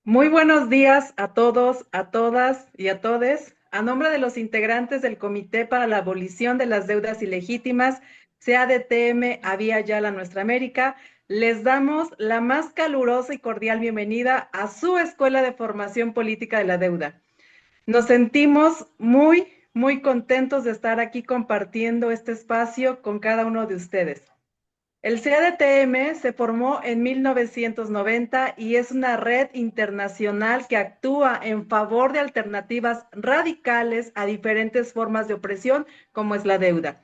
Muy buenos días a todos, a todas y a todes. A nombre de los integrantes del Comité para la Abolición de las Deudas Ilegítimas, CADTM Avía Yala Nuestra América, les damos la más calurosa y cordial bienvenida a su Escuela de Formación Política de la Deuda. Nos sentimos muy contentos de estar aquí compartiendo este espacio con cada uno de ustedes. El CADTM se formó en 1990 y es una red internacional que actúa en favor de alternativas radicales a diferentes formas de opresión, como es la deuda.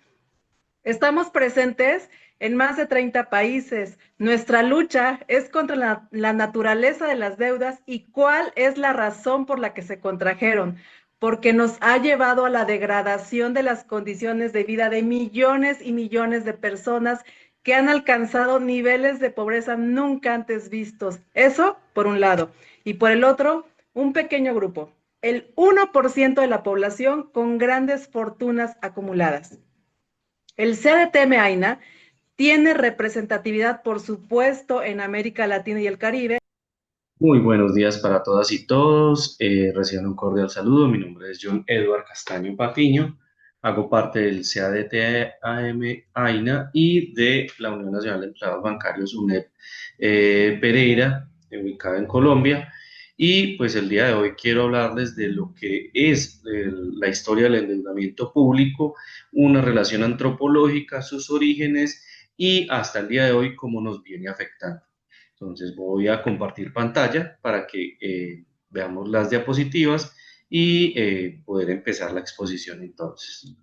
Estamos presentes en más de 30 países. Nuestra lucha es contra la naturaleza de las deudas y cuál es la razón por la que se contrajeron, porque nos ha llevado a la degradación de las condiciones de vida de millones y millones de personas que han alcanzado niveles de pobreza nunca antes vistos. Eso por un lado. Y por el otro, un pequeño grupo, el 1% de la población con grandes fortunas acumuladas. El CDTM AINA tiene representatividad, por supuesto, en América Latina y el Caribe. Muy buenos días para todas y todos. Reciban un cordial saludo. Mi nombre es John Edward Castaño Patiño. Hago parte del CADT-AM AINA y de la Unión Nacional de Empleados Bancarios UNEP Pereira, ubicada en Colombia. Y pues el día de hoy quiero hablarles de lo que es la historia del endeudamiento público, una relación antropológica, sus orígenes y hasta el día de hoy cómo nos viene afectando. Entonces voy a compartir pantalla para que veamos las diapositivas y poder empezar la exposición entonces.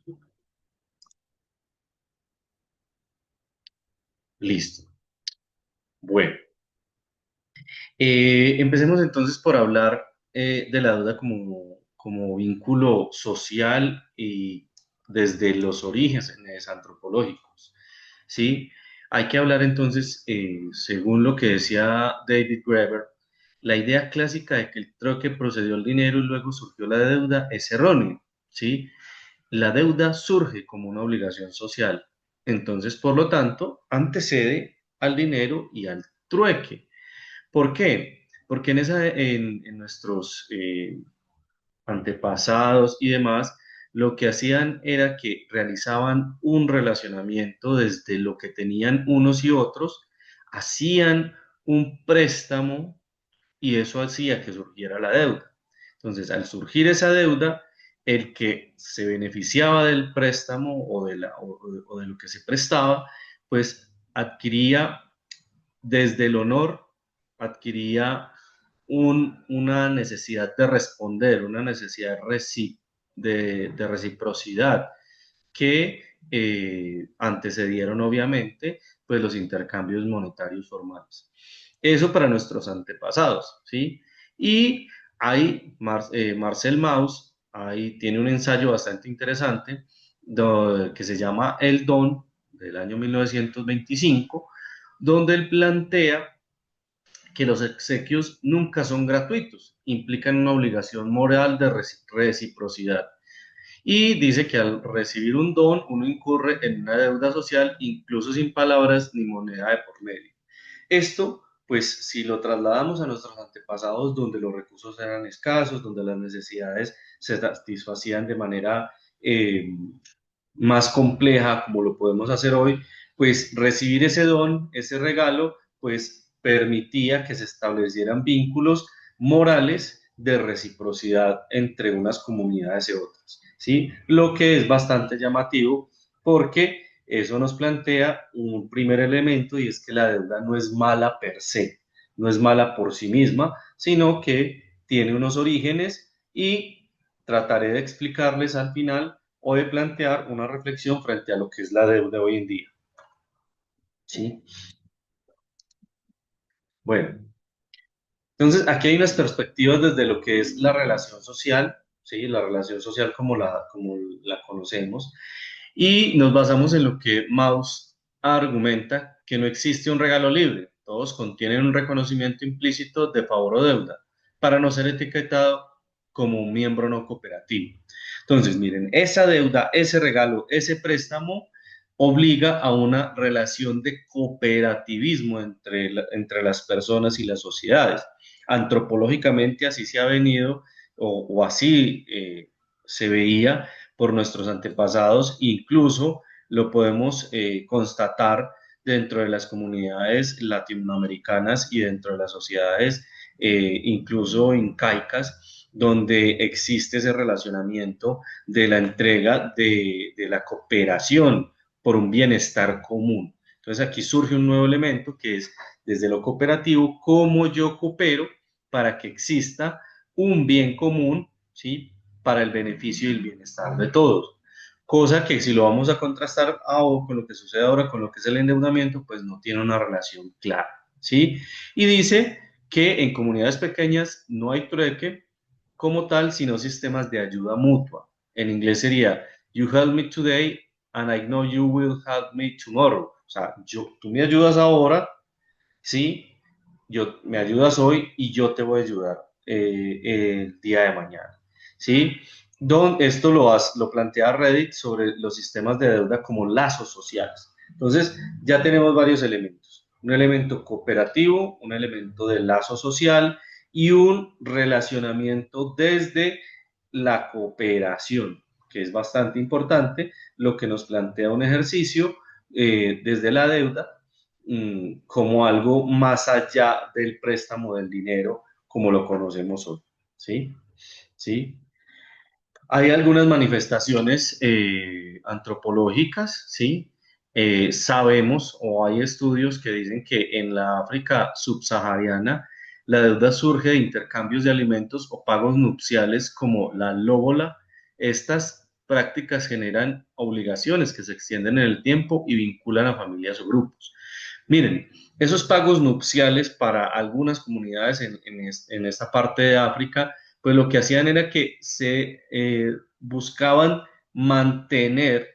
Listo. Bueno, empecemos entonces por hablar de la deuda como vínculo social y desde los orígenes antropológicos, ¿sí? Hay que hablar entonces, según lo que decía David Graeber, la idea clásica de que el troque procedió al dinero y luego surgió la deuda es errónea, ¿sí? La deuda surge como una obligación social, entonces, por lo tanto, antecede al dinero y al trueque. ¿Por qué? Porque en nuestros antepasados y demás, lo que hacían era que realizaban un relacionamiento desde lo que tenían unos y otros, hacían un préstamo y eso hacía que surgiera la deuda. Entonces, al surgir esa deuda, el que se beneficiaba del préstamo o de lo que se prestaba, pues adquiría desde el honor, adquiría una necesidad de responder, una necesidad de reciprocidad que antecedieron obviamente pues los intercambios monetarios formales. Eso para nuestros antepasados, ¿sí? Y hay Marcel Mauss, ahí tiene un ensayo bastante interesante que se llama El Don, del año 1925, donde él plantea que los exequios nunca son gratuitos, implican una obligación moral de reciprocidad. Y dice que al recibir un don, uno incurre en una deuda social, incluso sin palabras ni moneda de por medio. Esto, pues, si lo trasladamos a nuestros antepasados, donde los recursos eran escasos, donde las necesidades se satisfacían de manera más compleja, como lo podemos hacer hoy, pues recibir ese don, ese regalo, pues permitía que se establecieran vínculos morales de reciprocidad entre unas comunidades y otras, ¿sí? Lo que es bastante llamativo porque eso nos plantea un primer elemento y es que la deuda no es mala per se, no es mala por sí misma, sino que tiene unos orígenes y trataré de explicarles al final o de plantear una reflexión frente a lo que es la deuda hoy en día. ¿Sí? Bueno, entonces aquí hay unas perspectivas desde lo que es la relación social, ¿sí? La relación social como la conocemos, y nos basamos en lo que Mauss argumenta, que no existe un regalo libre, todos contienen un reconocimiento implícito de favor o deuda, para no ser etiquetado como un miembro no cooperativo. Entonces, miren, esa deuda, ese regalo, ese préstamo obliga a una relación de cooperativismo entre las personas y las sociedades. antropológicamente así se ha venido o así se veía por nuestros antepasados, incluso lo podemos constatar dentro de las comunidades latinoamericanas y dentro de las sociedades incluso incaicas, donde existe ese relacionamiento de la entrega de la cooperación por un bienestar común. Entonces aquí surge un nuevo elemento que es desde lo cooperativo, cómo yo coopero para que exista un bien común, ¿sí? Para el beneficio y el bienestar de todos. Cosa que si lo vamos a contrastar con lo que sucede ahora, con lo que es el endeudamiento, pues no tiene una relación clara, ¿sí? Y dice que en comunidades pequeñas no hay trueque como tal, sino sistemas de ayuda mutua. En inglés sería, you help me today and I know you will help me tomorrow. O sea, tú me ayudas ahora, ¿sí? Me ayudas hoy y yo te voy a ayudar el día de mañana, ¿sí? Esto lo plantea Reddit sobre los sistemas de deuda como lazos sociales. Entonces, ya tenemos varios elementos. Un elemento cooperativo, un elemento de lazo social y un relacionamiento desde la cooperación, que es bastante importante, lo que nos plantea un ejercicio desde la deuda como algo más allá del préstamo del dinero como lo conocemos hoy. ¿Sí? ¿Sí? Hay algunas manifestaciones antropológicas, ¿sí? Sabemos o hay estudios que dicen que en la África subsahariana la deuda surge de intercambios de alimentos o pagos nupciales como la lóbola. Estas prácticas generan obligaciones que se extienden en el tiempo y vinculan a familias o grupos. Miren, esos pagos nupciales para algunas comunidades en esta parte de África, pues lo que hacían era que se buscaban mantener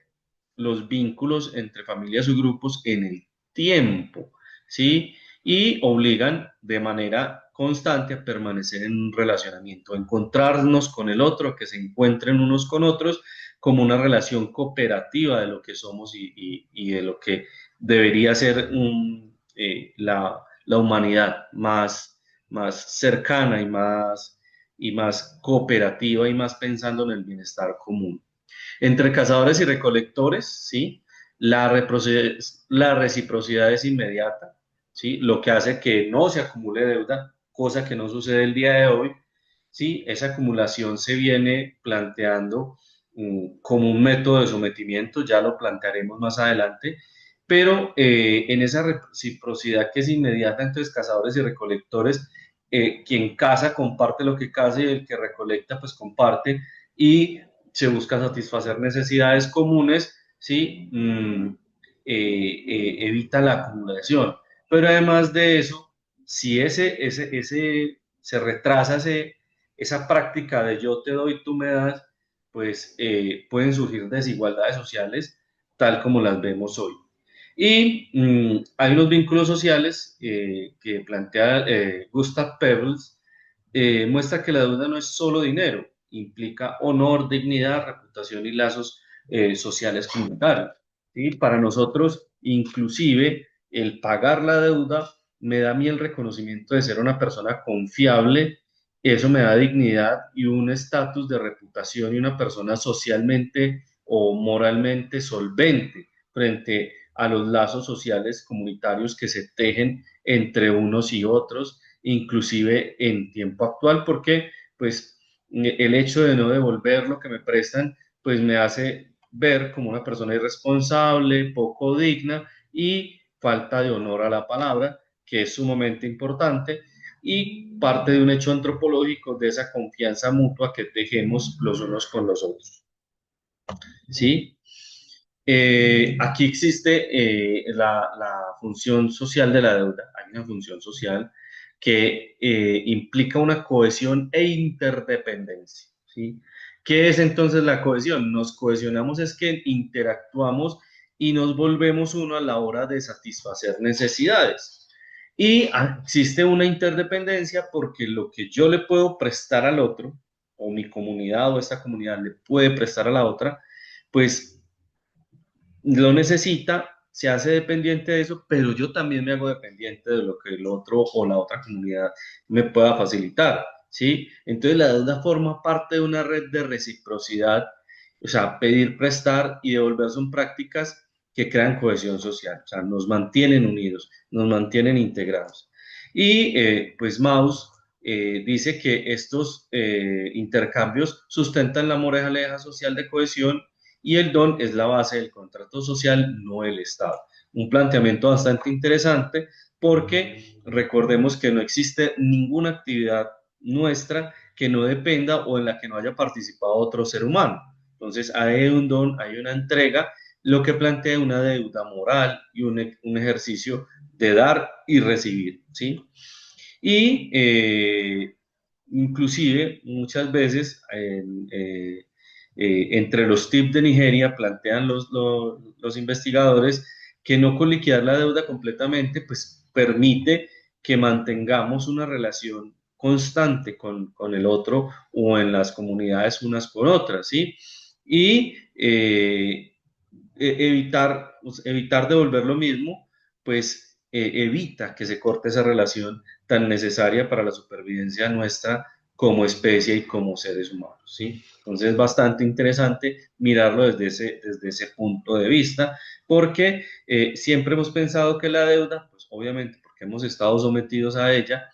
los vínculos entre familias o grupos en el tiempo, ¿sí? Y obligan de manera constante a permanecer en un relacionamiento, a encontrarnos con el otro, que se encuentren unos con otros, como una relación cooperativa de lo que somos y de lo que debería ser la humanidad más cercana y más cooperativa y más pensando en el bienestar común. Entre cazadores y recolectores, ¿sí? La reciprocidad es inmediata, ¿sí? Lo que hace que no se acumule deuda, cosa que no sucede el día de hoy, ¿sí? Esa acumulación se viene planteando como un método de sometimiento, ya lo plantearemos más adelante, pero en esa reciprocidad que es inmediata entre cazadores y recolectores, quien caza comparte lo que caza y el que recolecta pues comparte y se busca satisfacer necesidades comunes, ¿sí? Evita la acumulación. Pero además de eso, si se retrasa esa práctica de yo te doy, tú me das, pues pueden surgir desigualdades sociales tal como las vemos hoy. Y hay unos vínculos sociales que plantea Gustav Peebles, muestra que la deuda no es solo dinero, implica honor, dignidad, reputación y lazos sociales comunitarios. ¿Sí? Para nosotros, inclusive, el pagar la deuda me da a mí el reconocimiento de ser una persona confiable, eso me da dignidad y un estatus de reputación y una persona socialmente o moralmente solvente frente a los lazos sociales comunitarios que se tejen entre unos y otros, inclusive en tiempo actual, porque pues el hecho de no devolver lo que me prestan, pues me hace ver como una persona irresponsable, poco digna y falta de honor a la palabra, que es sumamente importante y parte de un hecho antropológico de esa confianza mutua que tejemos los unos con los otros. ¿Sí? Aquí existe la función social de la deuda, hay una función social que implica una cohesión e interdependencia, ¿sí? ¿Qué es entonces la cohesión? Nos cohesionamos es que interactuamos y nos volvemos uno a la hora de satisfacer necesidades. Y existe una interdependencia porque lo que yo le puedo prestar al otro, o mi comunidad o esta comunidad le puede prestar a la otra, pues lo necesita se hace dependiente de eso, pero yo también me hago dependiente de lo que el otro o la otra comunidad me pueda facilitar, ¿sí? Entonces la deuda forma parte de una red de reciprocidad, o sea, pedir, prestar y devolver son prácticas que crean cohesión social, o sea, nos mantienen unidos, nos mantienen integrados. Y pues Mauss dice que estos intercambios sustentan la moraleja social de cohesión y el don es la base del contrato social, no el Estado. Un planteamiento bastante interesante porque recordemos que no existe ninguna actividad nuestra que no dependa o en la que no haya participado otro ser humano. Entonces hay un don, hay una entrega, lo que plantea una deuda moral y un ejercicio de dar y recibir, ¿sí? Y inclusive muchas veces entre los tips de Nigeria plantean los investigadores que no coliquidar la deuda completamente, pues permite que mantengamos una relación constante con el otro o en las comunidades unas con otras, ¿sí? Y evitar devolver lo mismo, pues evita que se corte esa relación tan necesaria para la supervivencia nuestra como especie y como seres humanos, ¿sí? Entonces es bastante interesante mirarlo desde ese punto de vista, porque siempre hemos pensado que la deuda, pues obviamente porque hemos estado sometidos a ella,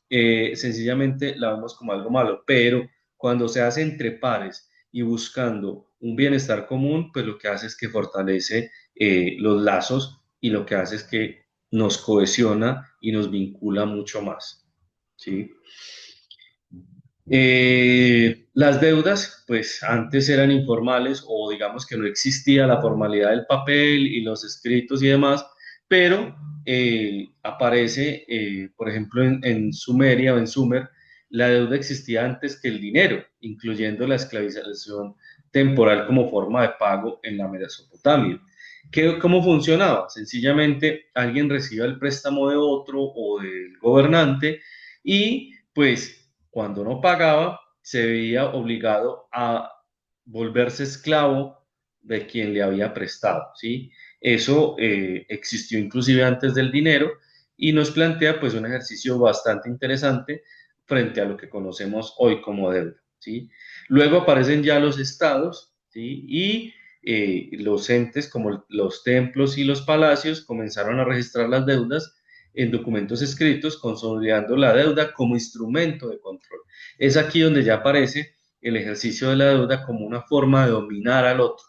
sencillamente la vemos como algo malo, pero cuando se hace entre pares y buscando un bienestar común, pues lo que hace es que fortalece los lazos y lo que hace es que nos cohesiona y nos vincula mucho más, ¿sí? Las deudas, pues antes eran informales o digamos que no existía la formalidad del papel y los escritos y demás, pero aparece, por ejemplo, en Sumeria o en Sumer, la deuda existía antes que el dinero, incluyendo la esclavización temporal como forma de pago en la Mesopotamia. ¿Cómo funcionaba? Sencillamente alguien recibía el préstamo de otro o del gobernante y pues cuando no pagaba se veía obligado a volverse esclavo de quien le había prestado, ¿sí? Eso existió inclusive antes del dinero y nos plantea pues un ejercicio bastante interesante frente a lo que conocemos hoy como deuda, ¿sí? Luego aparecen ya los estados, ¿sí? Y los entes como los templos y los palacios comenzaron a registrar las deudas en documentos escritos, consolidando la deuda como instrumento de control. Es aquí donde ya aparece el ejercicio de la deuda como una forma de dominar al otro.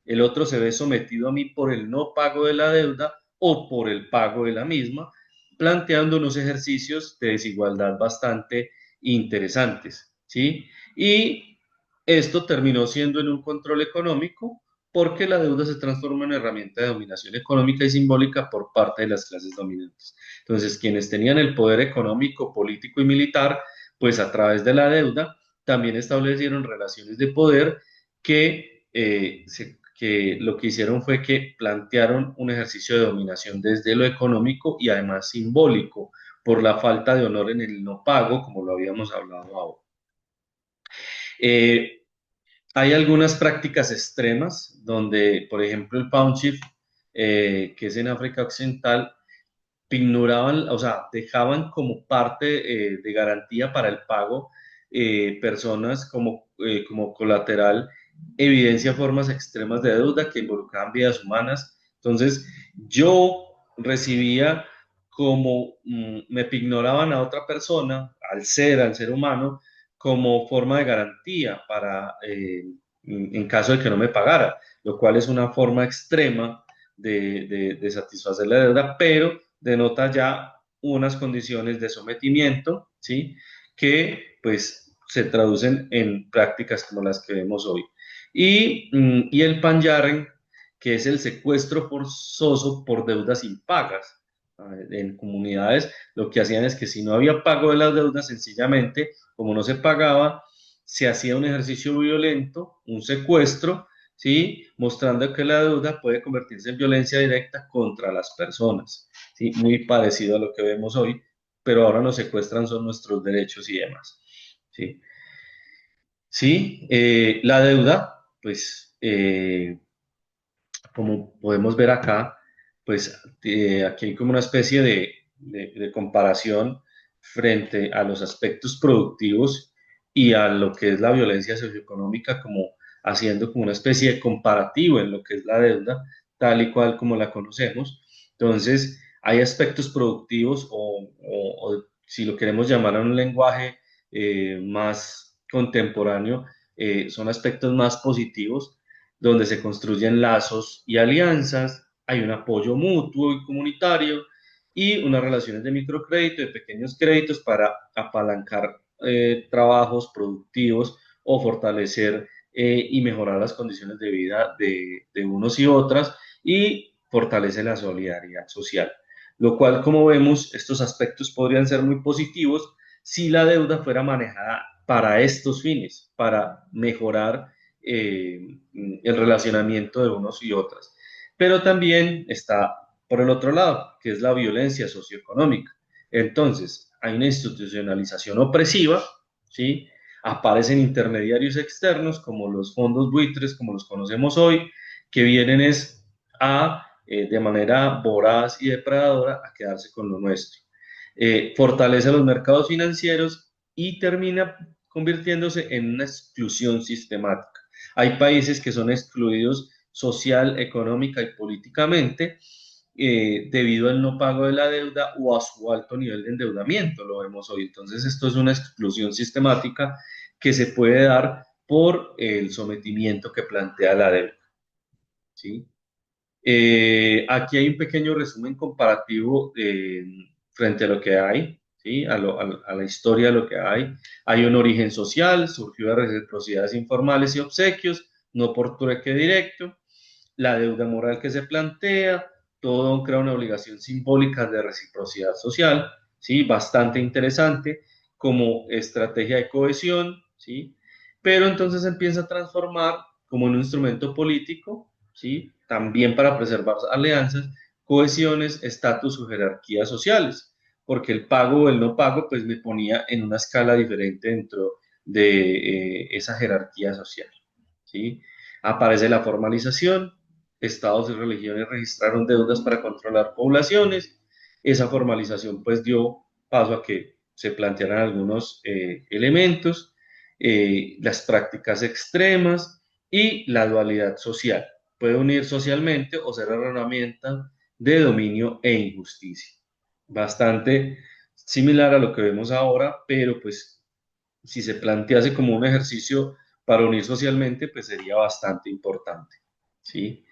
El otro se ve sometido a mí por el no pago de la deuda o por el pago de la misma, planteando unos ejercicios de desigualdad bastante interesantes, ¿sí? Y esto terminó siendo en un control económico porque la deuda se transforma en herramienta de dominación económica y simbólica por parte de las clases dominantes. Entonces, quienes tenían el poder económico, político y militar, pues a través de la deuda, también establecieron relaciones de poder que lo que hicieron fue que plantearon un ejercicio de dominación desde lo económico y además simbólico, por la falta de honor en el no pago, como lo habíamos hablado ahora. Eh, Hay algunas prácticas extremas donde, por ejemplo, el Township, que es en África Occidental, ignoraban, o sea, dejaban como parte de garantía para el pago personas como colateral, evidencia formas extremas de deuda que involucraban vidas humanas. Entonces, yo recibía como me pignoraban a otra persona, al ser humano, como forma de garantía para, en caso de que no me pagara, lo cual es una forma extrema de satisfacer la deuda, pero denota ya unas condiciones de sometimiento, ¿sí? Que pues se traducen en prácticas como las que vemos hoy. Y el panyaren, que es el secuestro forzoso por deudas impagas. En comunidades lo que hacían es que si no había pago de las deudas, sencillamente, como no se pagaba, se hacía un ejercicio violento, un secuestro, ¿sí? Mostrando que la deuda puede convertirse en violencia directa contra las personas, ¿sí? Muy parecido a lo que vemos hoy, pero ahora nos secuestran son nuestros derechos y demás, ¿sí? Sí, la deuda, pues, como podemos ver acá, pues aquí hay como una especie de comparación frente a los aspectos productivos y a lo que es la violencia socioeconómica, como haciendo como una especie de comparativo en lo que es la deuda, tal y cual como la conocemos. Entonces, hay aspectos productivos o si lo queremos llamar a un lenguaje más contemporáneo, son aspectos más positivos, donde se construyen lazos y alianzas, hay un apoyo mutuo y comunitario y unas relaciones de microcrédito, de pequeños créditos para apalancar trabajos productivos o fortalecer y mejorar las condiciones de vida de unos y otras y fortalece la solidaridad social. Lo cual, como vemos, estos aspectos podrían ser muy positivos si la deuda fuera manejada para estos fines, para mejorar el relacionamiento de unos y otras. Pero también está por el otro lado, que es la violencia socioeconómica. Entonces, hay una institucionalización opresiva, ¿sí? Aparecen intermediarios externos como los fondos buitres, como los conocemos hoy, que vienen es de manera voraz y depredadora, a quedarse con lo nuestro. Fortalece los mercados financieros y termina convirtiéndose en una exclusión sistemática. Hay países que son excluidos social, económica y políticamente debido al no pago de la deuda o a su alto nivel de endeudamiento, lo vemos hoy. Entonces, esto es una exclusión sistemática que se puede dar por el sometimiento que plantea la deuda, ¿sí? Aquí hay un pequeño resumen comparativo frente a lo que hay, ¿sí? A la historia de lo que hay. Hay un origen social, surgió de reciprocidades informales y obsequios, no por trueque directo. La deuda moral que se plantea, todo crea una obligación simbólica de reciprocidad social, ¿sí? Bastante interesante como estrategia de cohesión, ¿sí? Pero entonces empieza a transformar como un instrumento político, ¿sí? También para preservar alianzas, cohesiones, estatus o jerarquías sociales, porque el pago o el no pago pues me ponía en una escala diferente dentro de esa jerarquía social, ¿sí? Aparece la formalización, estados y religiones registraron deudas para controlar poblaciones, esa formalización pues dio paso a que se plantearan algunos elementos, las prácticas extremas y la dualidad social. Puede unir socialmente o ser una herramienta de dominio e injusticia. Bastante similar a lo que vemos ahora, pero pues si se plantease como un ejercicio para unir socialmente, pues sería bastante importante, ¿sí?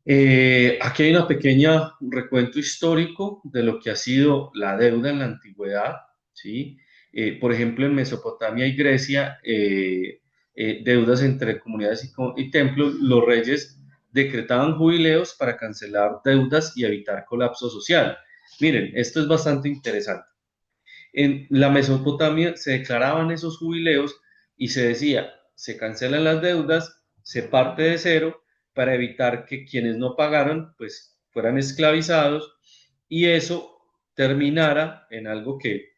Aquí hay una pequeña recuento histórico de lo que ha sido la deuda en la antigüedad, ¿sí? Por ejemplo, en Mesopotamia y Grecia, deudas entre comunidades y templos, los reyes decretaban jubileos para cancelar deudas y evitar colapso social. Miren, esto es bastante interesante. En la Mesopotamia se declaraban esos jubileos y se decía, se cancelan las deudas, se parte de cero para evitar que quienes no pagaron pues fueran esclavizados y eso terminara en algo que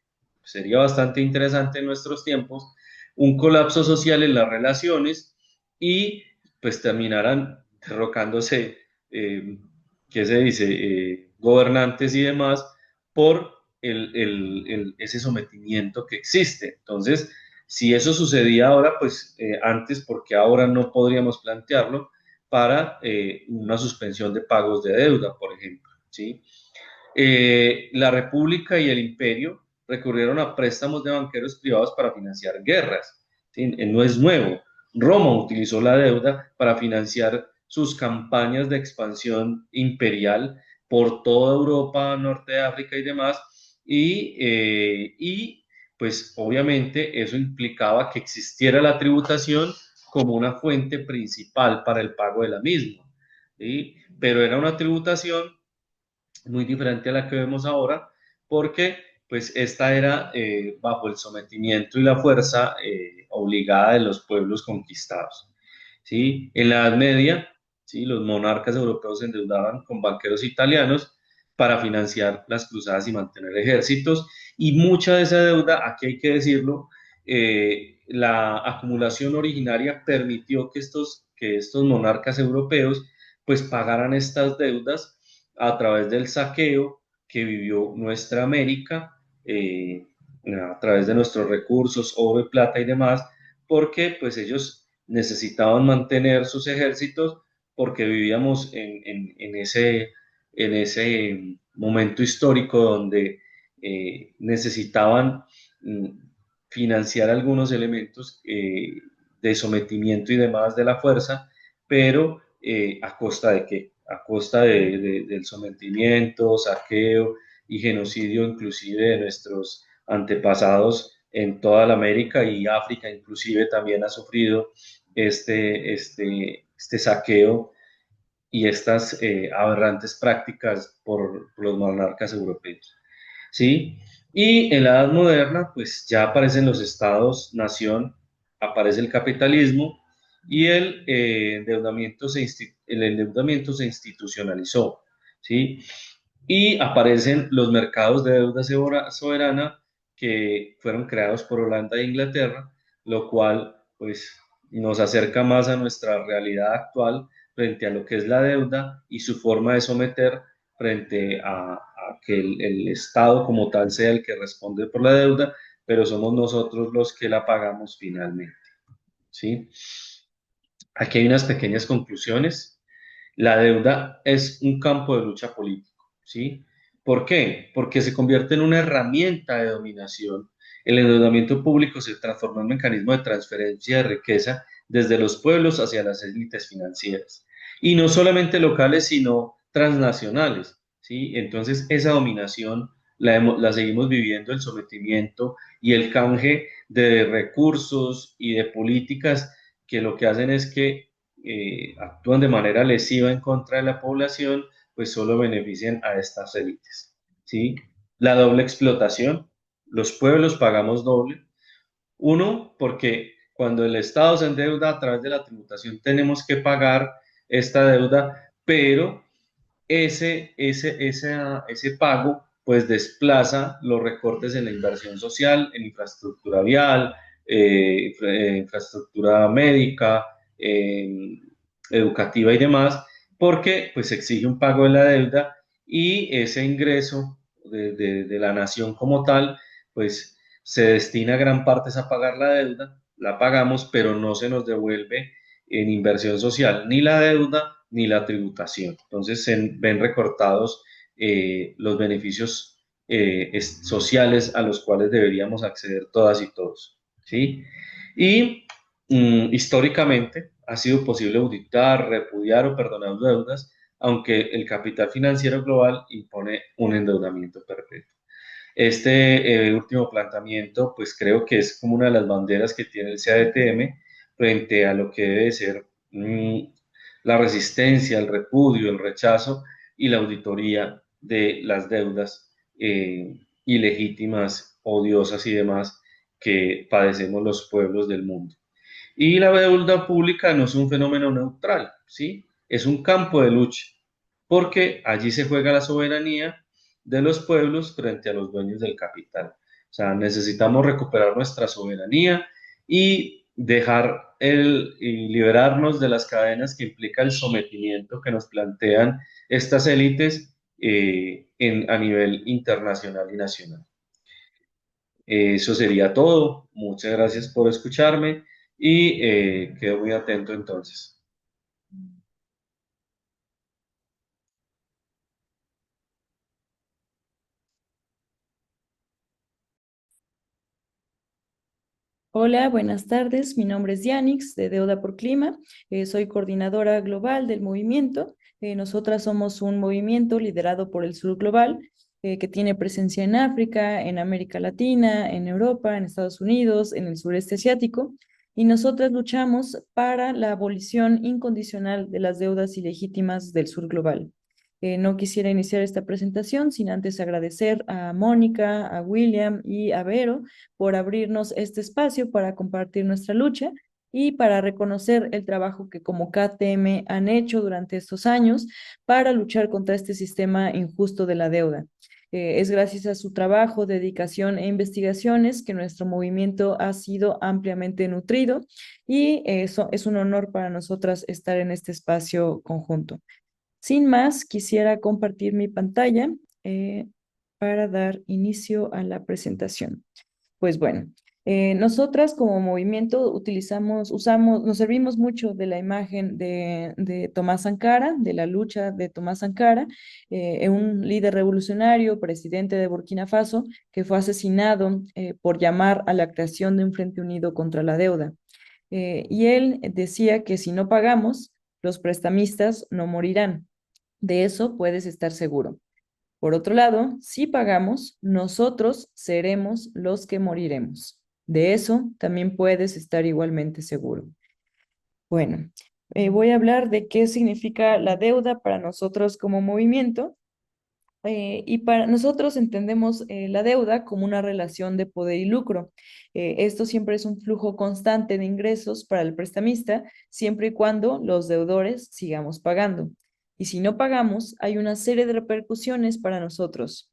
sería bastante interesante en nuestros tiempos, un colapso social en las relaciones y pues terminaran derrocándose, ¿qué se dice?, gobernantes y demás por ese sometimiento que existe. Entonces, si eso sucedía ahora, pues antes, porque ahora no podríamos plantearlo para una suspensión de pagos de deuda, por ejemplo, ¿sí? La República y el Imperio recurrieron a préstamos de banqueros privados para financiar guerras, ¿sí? No es nuevo. Roma utilizó la deuda para financiar sus campañas de expansión imperial por toda Europa, Norte de África y demás, y pues obviamente eso implicaba que existiera la tributación como una fuente principal para el pago de la misma, ¿sí? Pero era una tributación muy diferente a la que vemos ahora, porque pues esta era bajo el sometimiento y la fuerza obligada de los pueblos conquistados, ¿sí? En la Edad Media, ¿sí? Los monarcas europeos se endeudaban con banqueros italianos para financiar las cruzadas y mantener ejércitos, y mucha de esa deuda, aquí hay que decirlo, la acumulación originaria permitió que estos monarcas europeos pues pagaran estas deudas a través del saqueo que vivió nuestra América, a través de nuestros recursos, oro, plata y demás, porque pues ellos necesitaban mantener sus ejércitos porque vivíamos en ese momento histórico donde necesitaban mm, financiar algunos elementos de sometimiento y demás de la fuerza, pero ¿a costa de qué? A costa del sometimiento, saqueo y genocidio inclusive de nuestros antepasados en toda la América y África inclusive también ha sufrido este saqueo y estas aberrantes prácticas por los monarcas europeos. ¿Sí? Y en la Edad Moderna, pues ya aparecen los estados-nación, aparece el capitalismo y el endeudamiento se institucionalizó, ¿sí? Y aparecen los mercados de deuda soberana que fueron creados por Holanda e Inglaterra, lo cual pues nos acerca más a nuestra realidad actual frente a lo que es la deuda y su forma de someter frente a que el Estado como tal sea el que responde por la deuda, pero somos nosotros los que la pagamos finalmente, ¿sí? Aquí hay unas pequeñas conclusiones. La deuda es un campo de lucha político, ¿sí? ¿Por qué? Porque se convierte en una herramienta de dominación. El endeudamiento público se transforma en un mecanismo de transferencia de riqueza desde los pueblos hacia las élites financieras. Y no solamente locales, sino transnacionales, ¿sí? Entonces, esa dominación la seguimos viviendo, el sometimiento y el canje de recursos y de políticas que lo que hacen es que actúan de manera lesiva en contra de la población, pues solo benefician a estas élites, ¿sí? La doble explotación, los pueblos pagamos doble. Uno, porque cuando el Estado se endeuda a través de la tributación tenemos que pagar esta deuda, pero ese pago pues desplaza los recortes en la inversión social, en infraestructura vial, infraestructura médica, educativa y demás, porque pues exige un pago de la deuda y ese ingreso de la nación como tal, pues se destina gran parte a pagar la deuda, la pagamos, pero no se nos devuelve en inversión social ni la deuda ni la tributación. Entonces se ven recortados los beneficios sociales a los cuales deberíamos acceder todas y todos, ¿sí? Y históricamente ha sido posible auditar, repudiar o perdonar deudas, aunque el capital financiero global impone un endeudamiento perpetuo. Este último planteamiento, pues creo que es como una de las banderas que tiene el CADTM frente a lo que debe ser la resistencia, el repudio, el rechazo y la auditoría de las deudas ilegítimas, odiosas y demás que padecemos los pueblos del mundo. Y la deuda pública no es un fenómeno neutral, ¿sí? Es un campo de lucha, porque allí se juega la soberanía de los pueblos frente a los dueños del capital. O sea, necesitamos recuperar nuestra soberanía y y liberarnos de las cadenas que implica el sometimiento que nos plantean estas élites a nivel internacional y nacional. Eso sería todo. Muchas gracias por escucharme y quedo muy atento entonces. Hola, buenas tardes. Mi nombre es Yanix de Deuda por Clima. Soy coordinadora global del movimiento. Nosotras somos un movimiento liderado por el Sur Global, que tiene presencia en África, en América Latina, en Europa, en Estados Unidos, en el sureste asiático. Y nosotras luchamos para la abolición incondicional de las deudas ilegítimas del Sur Global. No quisiera iniciar esta presentación sin antes agradecer a Mónica, a William y a Vero por abrirnos este espacio para compartir nuestra lucha y para reconocer el trabajo que como KTM han hecho durante estos años para luchar contra este sistema injusto de la deuda. Es gracias a su trabajo, dedicación e investigaciones que nuestro movimiento ha sido ampliamente nutrido y eso es un honor para nosotras estar en este espacio conjunto. Sin más, quisiera compartir mi pantalla eh, para dar inicio a la presentación. Pues bueno, nosotras como movimiento nos servimos mucho de la imagen de Tomás Sankara, de la lucha de Tomás Sankara, un líder revolucionario, presidente de Burkina Faso, que fue asesinado por llamar a la creación de un Frente Unido contra la deuda. Y él decía que si no pagamos, los prestamistas no morirán. De eso puedes estar seguro. Por otro lado, si pagamos, nosotros seremos los que moriremos. De eso también puedes estar igualmente seguro. Bueno, voy a hablar de qué significa la deuda para nosotros como movimiento. Y para nosotros entendemos la deuda como una relación de poder y lucro. Esto siempre es un flujo constante de ingresos para el prestamista, siempre y cuando los deudores sigamos pagando. Y si no pagamos, hay una serie de repercusiones para nosotros.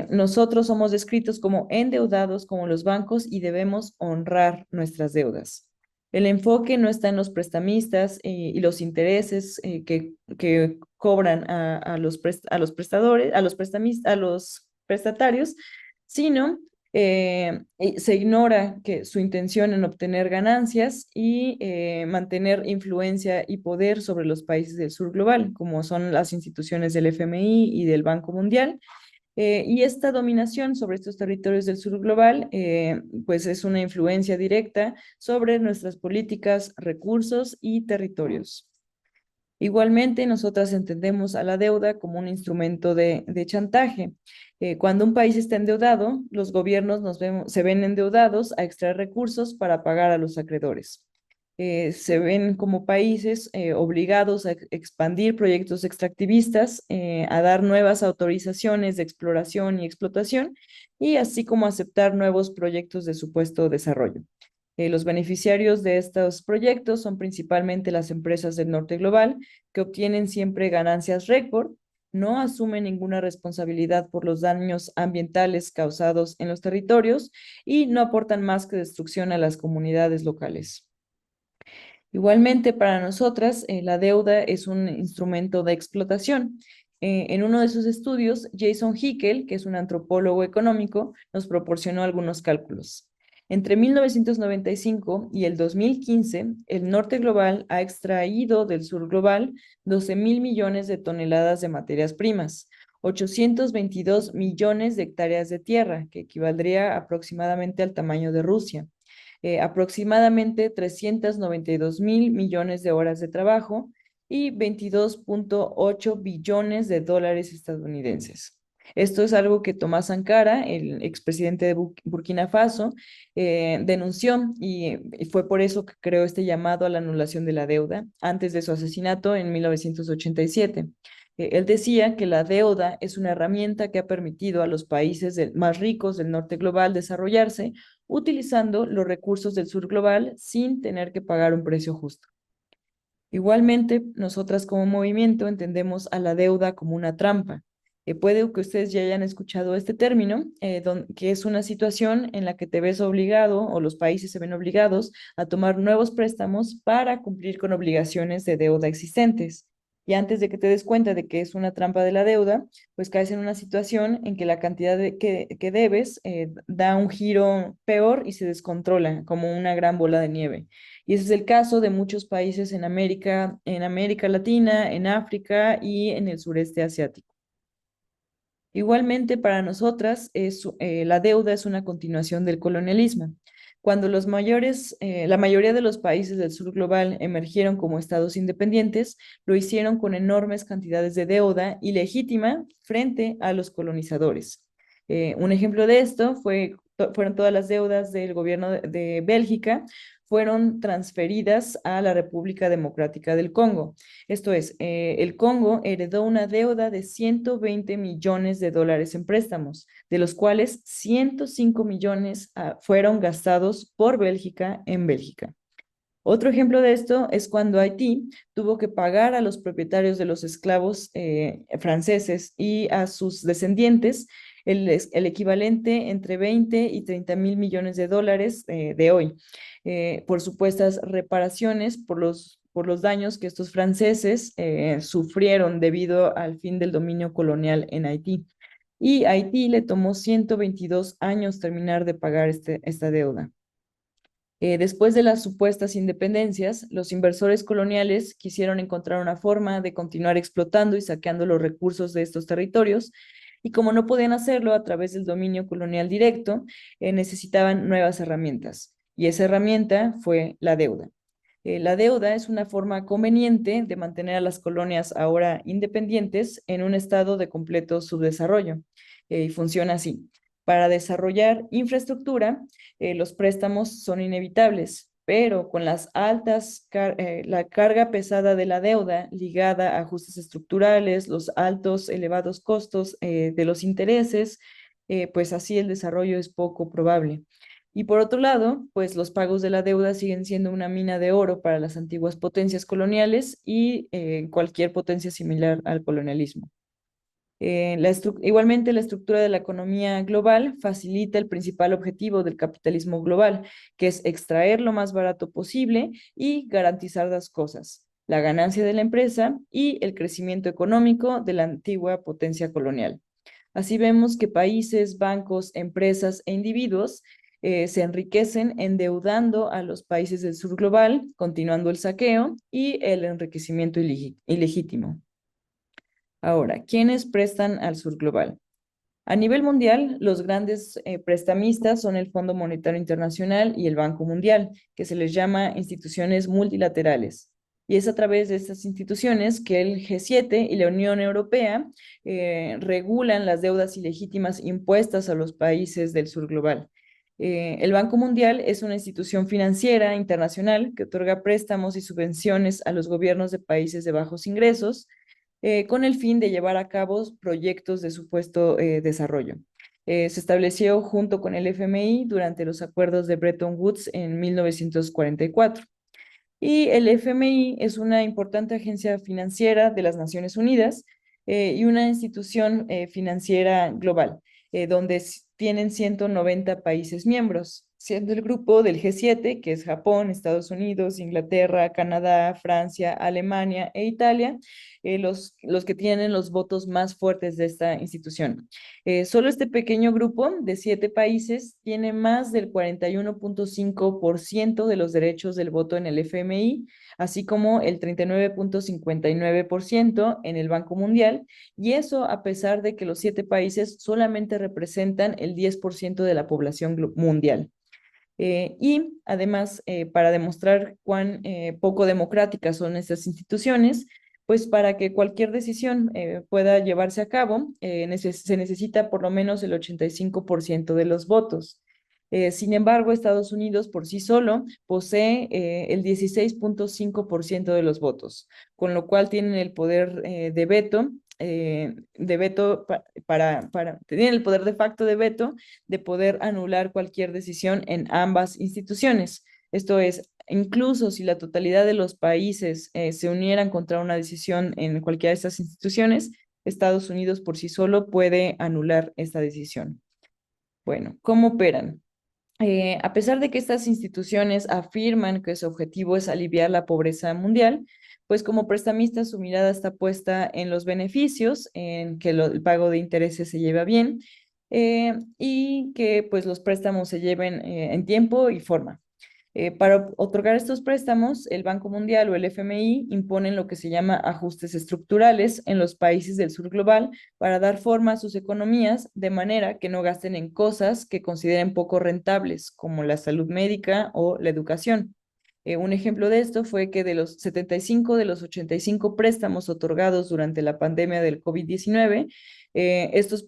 Nosotros somos descritos como endeudados como los bancos y debemos honrar nuestras deudas. El enfoque no está en los prestamistas y los intereses que cobran a los prestadores, a los prestatarios, sino se ignora que su intención en obtener ganancias y mantener influencia y poder sobre los países del sur global, como son las instituciones del FMI y del Banco Mundial, y esta dominación sobre estos territorios del sur global, pues es una influencia directa sobre nuestras políticas, recursos y territorios. Igualmente, nosotras entendemos a la deuda como un instrumento de chantaje. Cuando un país está endeudado, los gobiernos se ven endeudados a extraer recursos para pagar a los acreedores. Se ven como países obligados a expandir proyectos extractivistas, a dar nuevas autorizaciones de exploración y explotación, y así como aceptar nuevos proyectos de supuesto desarrollo. Los beneficiarios de estos proyectos son principalmente las empresas del norte global, que obtienen siempre ganancias récord, no asumen ninguna responsabilidad por los daños ambientales causados en los territorios y no aportan más que destrucción a las comunidades locales. Igualmente, para nosotras, la deuda es un instrumento de explotación. En uno de sus estudios, Jason Hickel, que es un antropólogo económico, nos proporcionó algunos cálculos. Entre 1995 y el 2015, el norte global ha extraído del sur global 12.000 millones de toneladas de materias primas, 822 millones de hectáreas de tierra, que equivaldría aproximadamente al tamaño de Rusia, aproximadamente 392.000 millones de horas de trabajo y 22.8 billones de dólares estadounidenses. Esto es algo que Tomás Sankara, el expresidente de Burkina Faso, denunció y fue por eso que creó este llamado a la anulación de la deuda antes de su asesinato en 1987. Él decía que la deuda es una herramienta que ha permitido a los países más ricos del norte global desarrollarse utilizando los recursos del sur global sin tener que pagar un precio justo. Igualmente, nosotras como movimiento entendemos a la deuda como una trampa. Puede que ustedes ya hayan escuchado este término, que es una situación en la que te ves obligado o los países se ven obligados a tomar nuevos préstamos para cumplir con obligaciones de deuda existentes. Y antes de que te des cuenta de que es una trampa de la deuda, pues caes en una situación en que la cantidad que debes da un giro peor y se descontrola como una gran bola de nieve. Y ese es el caso de muchos países en América Latina, en África y en el sureste asiático. Igualmente, para nosotras, la deuda es una continuación del colonialismo. Cuando la mayoría de los países del sur global emergieron como estados independientes, lo hicieron con enormes cantidades de deuda ilegítima frente a los colonizadores. Un ejemplo de esto fueron todas las deudas del gobierno de Bélgica, fueron transferidas a la República Democrática del Congo. Esto es, el Congo heredó una deuda de 120 millones de dólares en préstamos, de los cuales 105 millones fueron gastados por Bélgica en Bélgica. Otro ejemplo de esto es cuando Haití tuvo que pagar a los propietarios de los esclavos franceses y a sus descendientes el equivalente entre 20 y 30.000 millones de dólares de hoy por supuestas reparaciones por los por los daños que estos franceses sufrieron debido al fin del dominio colonial en Haití. Y a Haití le tomó 122 años terminar de pagar esta deuda. Después de las supuestas independencias, los inversores coloniales quisieron encontrar una forma de continuar explotando y saqueando los recursos de estos territorios, y como no podían hacerlo a través del dominio colonial directo, necesitaban nuevas herramientas, y esa herramienta fue la deuda. La deuda es una forma conveniente de mantener a las colonias ahora independientes en un estado de completo subdesarrollo, y funciona así. Para desarrollar infraestructura, los préstamos son inevitables, pero con la carga pesada de la deuda ligada a ajustes estructurales, los altos, elevados costos de los intereses, pues así el desarrollo es poco probable. Y por otro lado, pues los pagos de la deuda siguen siendo una mina de oro para las antiguas potencias coloniales y cualquier potencia similar al colonialismo. Igualmente, la estructura de la economía global facilita el principal objetivo del capitalismo global, que es extraer lo más barato posible y garantizar dos cosas: la ganancia de la empresa y el crecimiento económico de la antigua potencia colonial. Así vemos que países, bancos, empresas e individuos se enriquecen endeudando a los países del sur global, continuando el saqueo y el enriquecimiento ilegítimo. Ahora, ¿quiénes prestan al sur global? A nivel mundial, los grandes prestamistas son el Fondo Monetario Internacional y el Banco Mundial, que se les llama instituciones multilaterales. Y es a través de estas instituciones que el G7 y la Unión Europea regulan las deudas ilegítimas impuestas a los países del sur global. El Banco Mundial es una institución financiera internacional que otorga préstamos y subvenciones a los gobiernos de países de bajos ingresos, con el fin de llevar a cabo proyectos de supuesto desarrollo. Se estableció junto con el FMI durante los acuerdos de Bretton Woods en 1944. Y el FMI es una importante agencia financiera de las Naciones Unidas y una institución financiera global, donde tienen 190 países miembros, siendo el grupo del G7, que es Japón, Estados Unidos, Inglaterra, Canadá, Francia, Alemania e Italia, los que tienen los votos más fuertes de esta institución. Solo este pequeño grupo de 7 países tiene más del 41.5% de los derechos del voto en el FMI, así como el 39.59% en el Banco Mundial, y eso a pesar de que los 7 países solamente representan el 10% de la población mundial. Y además, para demostrar cuán poco democráticas son estas instituciones, pues para que cualquier decisión pueda llevarse a cabo, se necesita por lo menos el 85% de los votos. Sin embargo, Estados Unidos por sí solo posee el 16.5% de los votos, con lo cual tienen el poder tienen el poder de facto de veto de poder anular cualquier decisión en ambas instituciones. Esto es, incluso si la totalidad de los países se unieran contra una decisión en cualquiera de estas instituciones, Estados Unidos por sí solo puede anular esta decisión. Bueno, ¿cómo operan? A pesar de que estas instituciones afirman que su objetivo es aliviar la pobreza mundial, pues como prestamista su mirada está puesta en los beneficios, en que el pago de intereses se lleva bien y que pues los préstamos se lleven en tiempo y forma. Para otorgar estos préstamos, el Banco Mundial o el FMI imponen lo que se llama ajustes estructurales en los países del sur global para dar forma a sus economías de manera que no gasten en cosas que consideren poco rentables, como la salud médica o la educación. Un ejemplo de esto fue que de los 75 de los 85 préstamos otorgados durante la pandemia del COVID-19, estos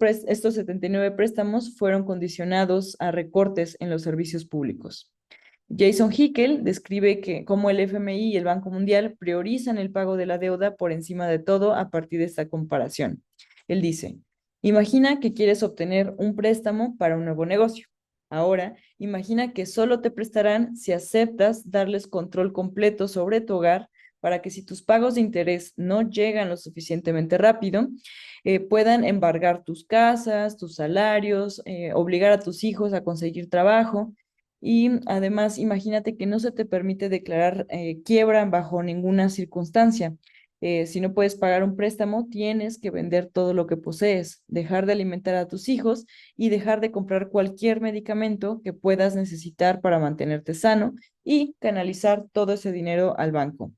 79 préstamos fueron condicionados a recortes en los servicios públicos. Jason Hickel describe cómo el FMI y el Banco Mundial priorizan el pago de la deuda por encima de todo a partir de esta comparación. Él dice: imagina que quieres obtener un préstamo para un nuevo negocio. Ahora, imagina que solo te prestarán si aceptas darles control completo sobre tu hogar para que si tus pagos de interés no llegan lo suficientemente rápido, puedan embargar tus casas, tus salarios, obligar a tus hijos a conseguir trabajo. Y además, imagínate que no se te permite declarar quiebra bajo ninguna circunstancia. Si no puedes pagar un préstamo, tienes que vender todo lo que posees, dejar de alimentar a tus hijos y dejar de comprar cualquier medicamento que puedas necesitar para mantenerte sano y canalizar todo ese dinero al banco.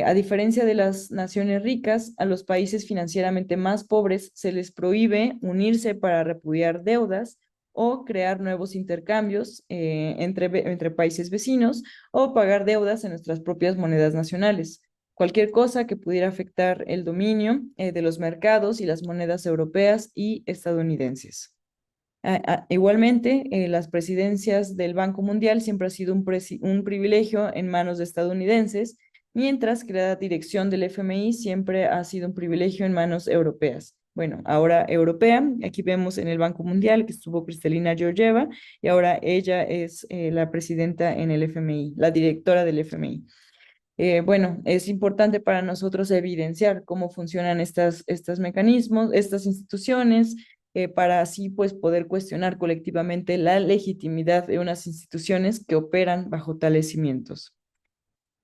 A diferencia de las naciones ricas, a los países financieramente más pobres se les prohíbe unirse para repudiar deudas o crear nuevos intercambios entre países vecinos o pagar deudas en nuestras propias monedas nacionales. Cualquier cosa que pudiera afectar el dominio de los mercados y las monedas europeas y estadounidenses. Igualmente, las presidencias del Banco Mundial siempre ha sido un privilegio en manos de estadounidenses, mientras que la dirección del FMI siempre ha sido un privilegio en manos europeas. Bueno, ahora europea, aquí vemos en el Banco Mundial que estuvo Kristalina Georgieva y ahora ella es la presidenta en el FMI, la directora del FMI. Bueno, es importante para nosotros evidenciar cómo funcionan estos mecanismos, estas instituciones, para así pues poder cuestionar colectivamente la legitimidad de unas instituciones que operan bajo tales cimientos.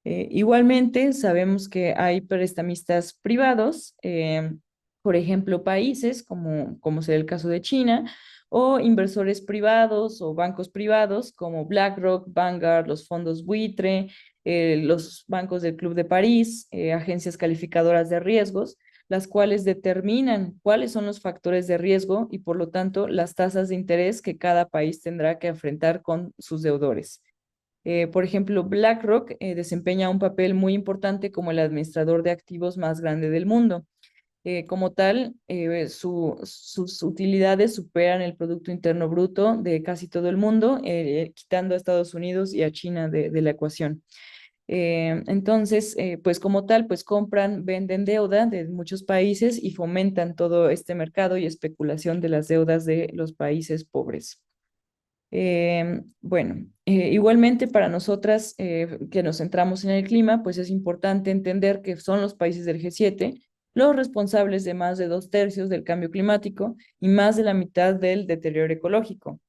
Igualmente, sabemos que hay prestamistas privados, por ejemplo, países como será el caso de China, o inversores privados o bancos privados como BlackRock, Vanguard, los fondos buitre, los bancos del Club de París, agencias calificadoras de riesgos, las cuales determinan cuáles son los factores de riesgo y, por lo tanto, las tasas de interés que cada país tendrá que enfrentar con sus deudores. Por ejemplo, BlackRock desempeña un papel muy importante como el administrador de activos más grande del mundo. Como tal, sus utilidades superan el Producto Interno Bruto de casi todo el mundo, quitando a Estados Unidos y a China de la ecuación. Entonces, pues como tal, pues compran, venden deuda de muchos países y fomentan todo este mercado y especulación de las deudas de los países pobres. Bueno, igualmente para nosotras que nos centramos en el clima, pues es importante entender que son los países del G7 los responsables de más de 2/3 del cambio climático y más de la mitad del deterioro ecológico.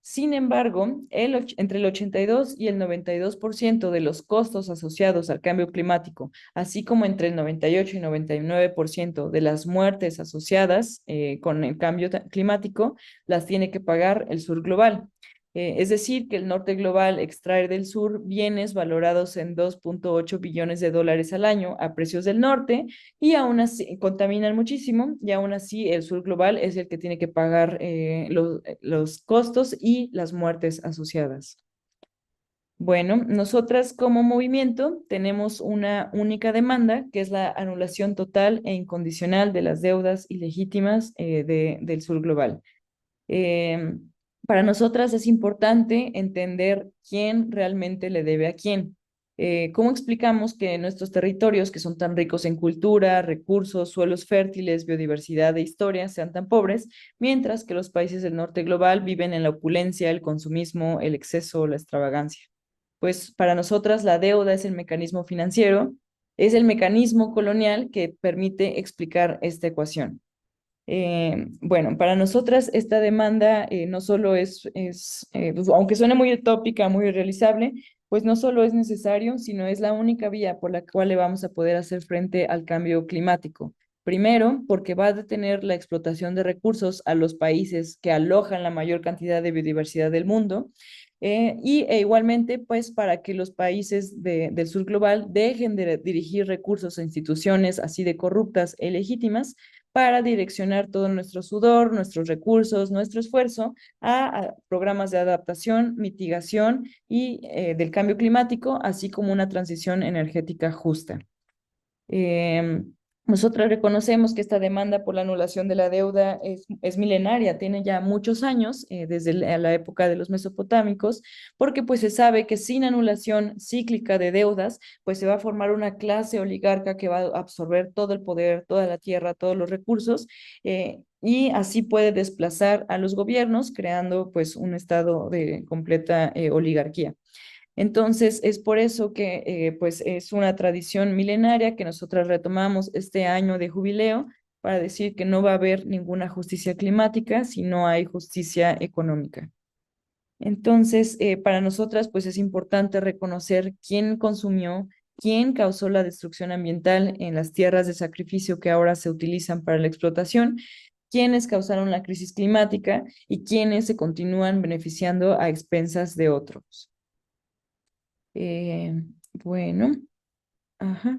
Sin embargo, entre el 82 y el 92% de los costos asociados al cambio climático, así como entre el 98 y 99% de las muertes asociadas con el cambio climático, las tiene que pagar el sur global. Es decir, que el norte global extrae del sur bienes valorados en 2.8 billones de dólares al año a precios del norte y aún así contaminan muchísimo y aún así el sur global es el que tiene que pagar los costos y las muertes asociadas. Bueno, nosotras como movimiento tenemos una única demanda, que es la anulación total e incondicional de las deudas ilegítimas del sur global. Eh, para nosotras es importante entender quién realmente le debe a quién. ¿Cómo explicamos que nuestros territorios, que son tan ricos en cultura, recursos, suelos fértiles, biodiversidad e historia, sean tan pobres, mientras que los países del norte global viven en la opulencia, el consumismo, el exceso, la extravagancia? Pues para nosotras la deuda es el mecanismo financiero, es el mecanismo colonial que permite explicar esta ecuación. Bueno, para nosotras esta demanda no solo pues, aunque suene muy utópica, muy irrealizable, pues no solo es necesario, sino es la única vía por la cual le vamos a poder hacer frente al cambio climático. Primero, porque va a detener la explotación de recursos a los países que alojan la mayor cantidad de biodiversidad del mundo. Igualmente, pues para que los países del sur global dejen de dirigir recursos a instituciones así de corruptas e legítimas para direccionar todo nuestro sudor, nuestros recursos, nuestro esfuerzo a programas de adaptación, mitigación y del cambio climático, así como una transición energética justa. Eh, Nosotros reconocemos que esta demanda por la anulación de la deuda es milenaria, tiene ya muchos años, desde la época de los mesopotámicos, porque pues se sabe que sin anulación cíclica de deudas, pues se va a formar una clase oligarca que va a absorber todo el poder, toda la tierra, todos los recursos, y así puede desplazar a los gobiernos, creando pues un estado de completa oligarquía. Entonces, es por eso que pues es una tradición milenaria que nosotras retomamos este año de jubileo para decir que no va a haber ninguna justicia climática si no hay justicia económica. Entonces, para nosotras, pues es importante reconocer quién consumió, quién causó la destrucción ambiental en las tierras de sacrificio que ahora se utilizan para la explotación, quiénes causaron la crisis climática y quiénes se continúan beneficiando a expensas de otros. Eh, bueno. Ajá.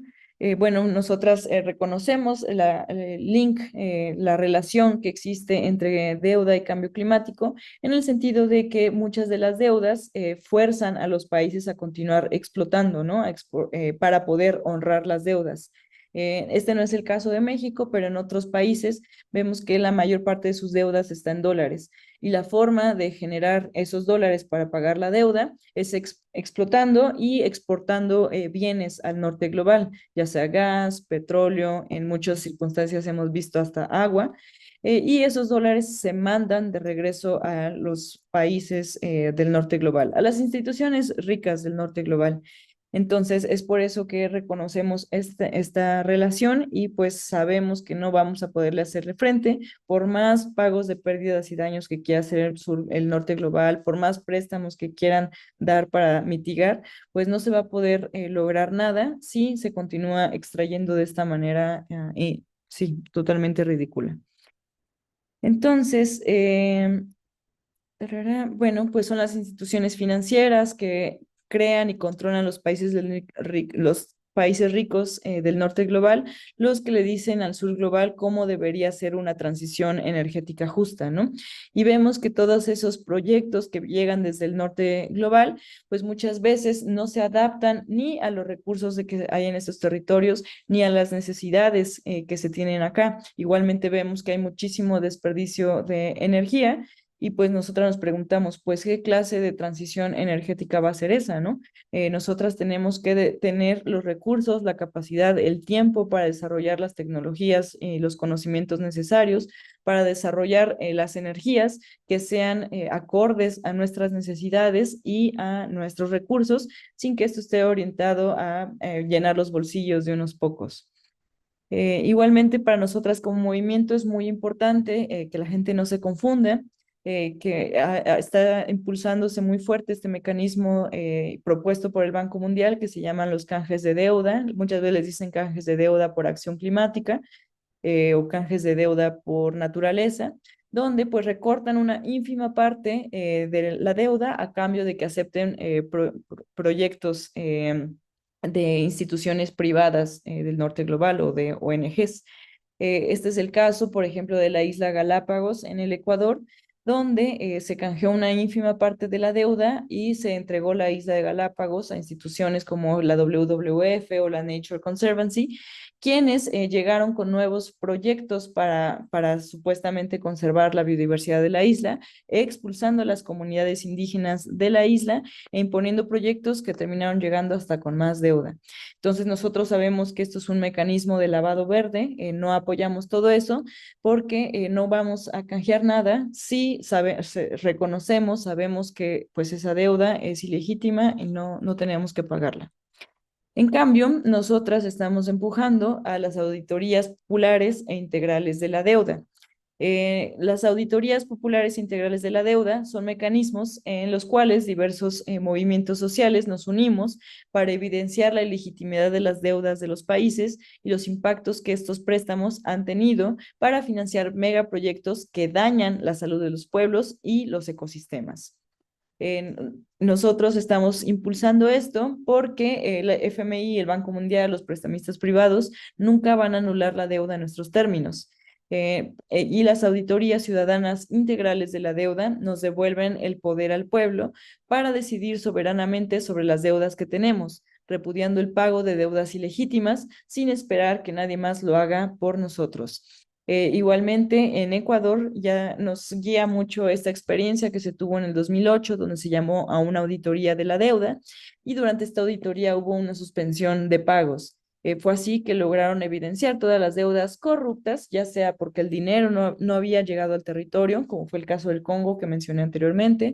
Bueno, nosotras reconocemos el link, la relación que existe entre deuda y cambio climático, en el sentido de que muchas de las deudas fuerzan a los países a continuar explotando, ¿no? Para poder honrar las deudas. Este no es el caso de México, pero en otros países vemos que la mayor parte de sus deudas está en dólares. Y la forma de generar esos dólares para pagar la deuda es explotando y exportando bienes al norte global, ya sea gas, petróleo, en muchas circunstancias hemos visto hasta agua, y esos dólares se mandan de regreso a los países del norte global, a las instituciones ricas del norte global. Entonces, es por eso que reconocemos esta relación y pues sabemos que no vamos a poderle hacerle frente por más pagos de pérdidas y daños que quiera hacer el norte global, por más préstamos que quieran dar para mitigar, pues no se va a poder lograr nada si se continúa extrayendo de esta manera y sí, totalmente ridícula. Entonces, bueno, pues son las instituciones financieras que crean y controlan los países, los países ricos del norte global, los que le dicen al sur global cómo debería ser una transición energética justa, ¿no? Y vemos que todos esos proyectos que llegan desde el norte global, pues muchas veces no se adaptan ni a los recursos que hay en estos territorios, ni a las necesidades que se tienen acá. Igualmente vemos que hay muchísimo desperdicio de energía y pues nosotras nos preguntamos, pues, ¿qué clase de transición energética va a ser esa, no? Nosotras tenemos que tener los recursos, la capacidad, el tiempo para desarrollar las tecnologías y los conocimientos necesarios para desarrollar las energías que sean acordes a nuestras necesidades y a nuestros recursos, sin que esto esté orientado a llenar los bolsillos de unos pocos. Igualmente para nosotras como movimiento es muy importante que la gente no se confunda, que está impulsándose muy fuerte este mecanismo propuesto por el Banco Mundial que se llaman los canjes de deuda. Muchas veces les dicen canjes de deuda por acción climática o canjes de deuda por naturaleza, donde pues recortan una ínfima parte de la deuda a cambio de que acepten proyectos de instituciones privadas del norte global o de ONGs. Este es el caso, por ejemplo, de la isla Galápagos en el Ecuador, donde se canjeó una ínfima parte de la deuda y se entregó la isla de Galápagos a instituciones como la WWF o la Nature Conservancy, quienes llegaron con nuevos proyectos para supuestamente conservar la biodiversidad de la isla, expulsando a las comunidades indígenas de la isla e imponiendo proyectos que terminaron llegando hasta con más deuda. Entonces nosotros sabemos que esto es un mecanismo de lavado verde, no apoyamos todo eso porque no vamos a canjear nada si reconocemos, sabemos que pues esa deuda es ilegítima y no tenemos que pagarla. En cambio, nosotras estamos empujando a las auditorías populares e integrales de la deuda. Las auditorías populares integrales de la deuda son mecanismos en los cuales diversos movimientos sociales nos unimos para evidenciar la ilegitimidad de las deudas de los países y los impactos que estos préstamos han tenido para financiar megaproyectos que dañan la salud de los pueblos y los ecosistemas. Nosotros estamos impulsando esto porque la FMI, el Banco Mundial, los prestamistas privados nunca van a anular la deuda en nuestros términos. Y las auditorías ciudadanas integrales de la deuda nos devuelven el poder al pueblo para decidir soberanamente sobre las deudas que tenemos, repudiando el pago de deudas ilegítimas sin esperar que nadie más lo haga por nosotros. Igualmente, en Ecuador ya nos guía mucho esta experiencia que se tuvo en el 2008, donde se llamó a una auditoría de la deuda y durante esta auditoría hubo una suspensión de pagos. Fue así que lograron evidenciar todas las deudas corruptas, ya sea porque el dinero no había llegado al territorio, como fue el caso del Congo que mencioné anteriormente,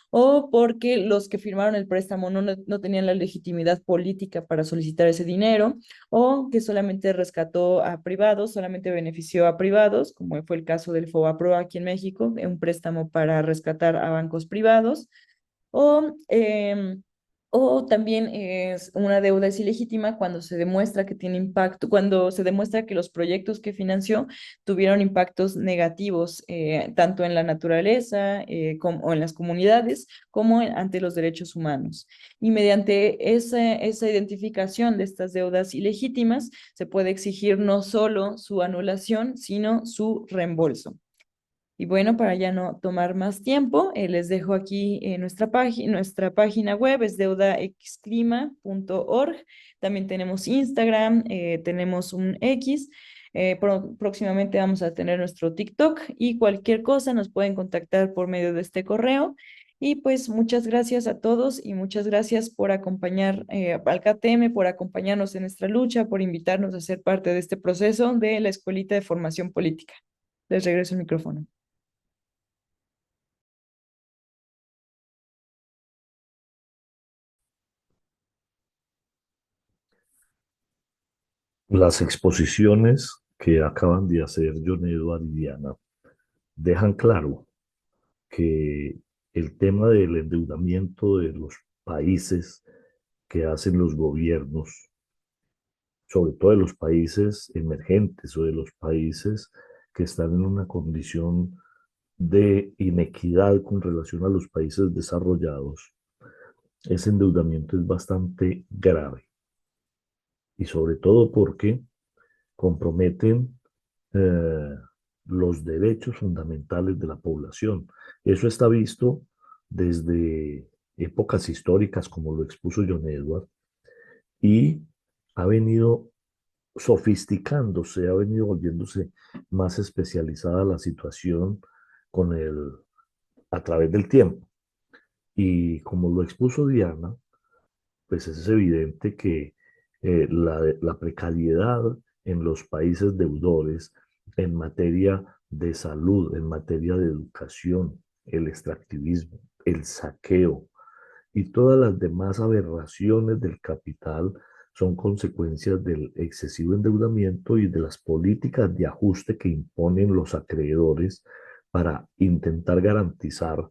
o porque los que firmaron el préstamo no tenían la legitimidad política para solicitar ese dinero, o que solamente rescató a privados, solamente benefició a privados, como fue el caso del FOBAPRO aquí en México, un préstamo para rescatar a bancos privados, O, o también es una deuda es ilegítima cuando se demuestra que tiene impacto, cuando se demuestra que los proyectos que financió tuvieron impactos negativos tanto en la naturaleza como, o en las comunidades como ante los derechos humanos. Y mediante esa identificación de estas deudas ilegítimas se puede exigir no solo su anulación, sino su reembolso. Y bueno, para ya no tomar más tiempo, les dejo aquí nuestra página web, es deudaexclima.org. También tenemos Instagram, tenemos un X. Próximamente vamos a tener nuestro TikTok y cualquier cosa nos pueden contactar por medio de este correo. Y pues muchas gracias a todos y muchas gracias por acompañar al KTM, por acompañarnos en nuestra lucha, por invitarnos a ser parte de este proceso de la Escuelita de Formación Política. Les regreso el micrófono. Las exposiciones que acaban de hacer John Edward y Diana dejan claro que el tema del endeudamiento de los países que hacen los gobiernos, sobre todo de los países emergentes o de los países que están en una condición de inequidad con relación a los países desarrollados, ese endeudamiento es bastante grave. Y sobre todo porque comprometen eh, los derechos fundamentales de la población. Eso está visto desde épocas históricas, como lo expuso John Edward, y ha venido sofisticándose, ha venido volviéndose más especializada la situación con a través del tiempo. Y como lo expuso Diana, pues es evidente que la precariedad en los países deudores en materia de salud, en materia de educación, el extractivismo, el saqueo y todas las demás aberraciones del capital son consecuencias del excesivo endeudamiento y de las políticas de ajuste que imponen los acreedores para intentar garantizar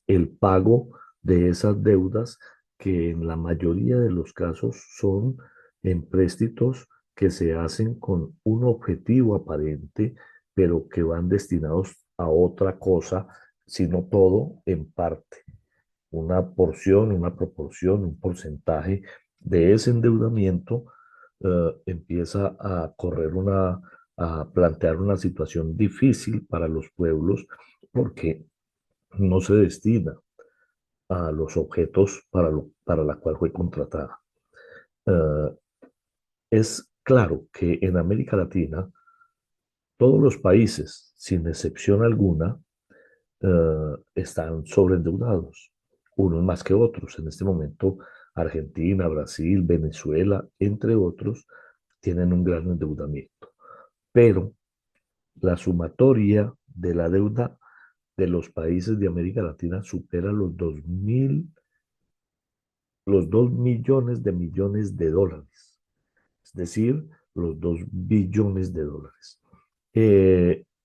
el pago de esas deudas que en la mayoría de los casos son empréstitos que se hacen con un objetivo aparente, pero que van destinados a otra cosa, sino todo en parte. Una porción, una proporción, un porcentaje de ese endeudamiento empieza a a plantear una situación difícil para los pueblos porque no se destina a los objetos para la cual fue contratada. Uh, es claro que en América Latina todos los países, sin excepción alguna, están sobreendeudados, unos más que otros. En este momento, Argentina, Brasil, Venezuela, entre otros, tienen un gran endeudamiento. Pero la sumatoria de la deuda de los países de América Latina supera los 2 millones de dólares, es decir, los 2 billones de dólares.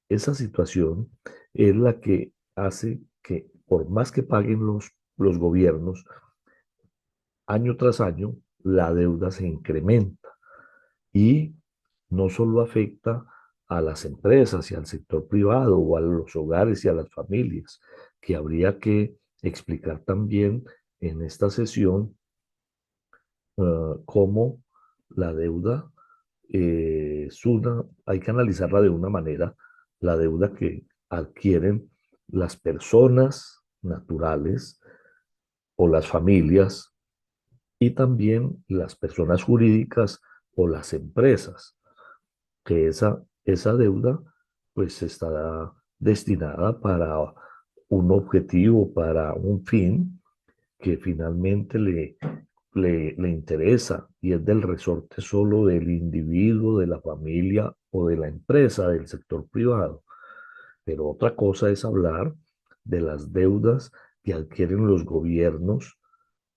Esa situación es la que hace que, por más que paguen los gobiernos, año tras año, la deuda se incrementa y no solo afecta a las empresas y al sector privado o a los hogares y a las familias, que habría que explicar también en esta sesión cómo la deuda hay que analizarla de una manera, la deuda que adquieren las personas naturales o las familias y también las personas jurídicas o las empresas, que esa deuda pues está destinada para un objetivo, para un fin que finalmente le interesa y es del resorte solo del individuo, de la familia o de la empresa, del sector privado. Pero otra cosa es hablar de las deudas que adquieren los gobiernos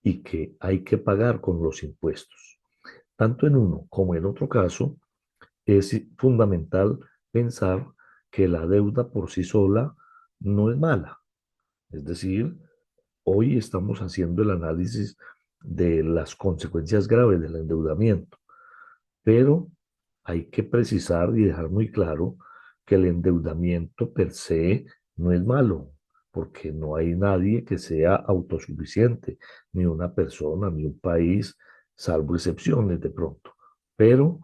y que hay que pagar con los impuestos. Tanto en uno como en otro caso, es fundamental pensar que la deuda por sí sola no es mala. Es decir, hoy estamos haciendo el análisis de las consecuencias graves del endeudamiento, pero hay que precisar y dejar muy claro que el endeudamiento per se no es malo, porque no hay nadie que sea autosuficiente, ni una persona, ni un país, salvo excepciones de pronto. Pero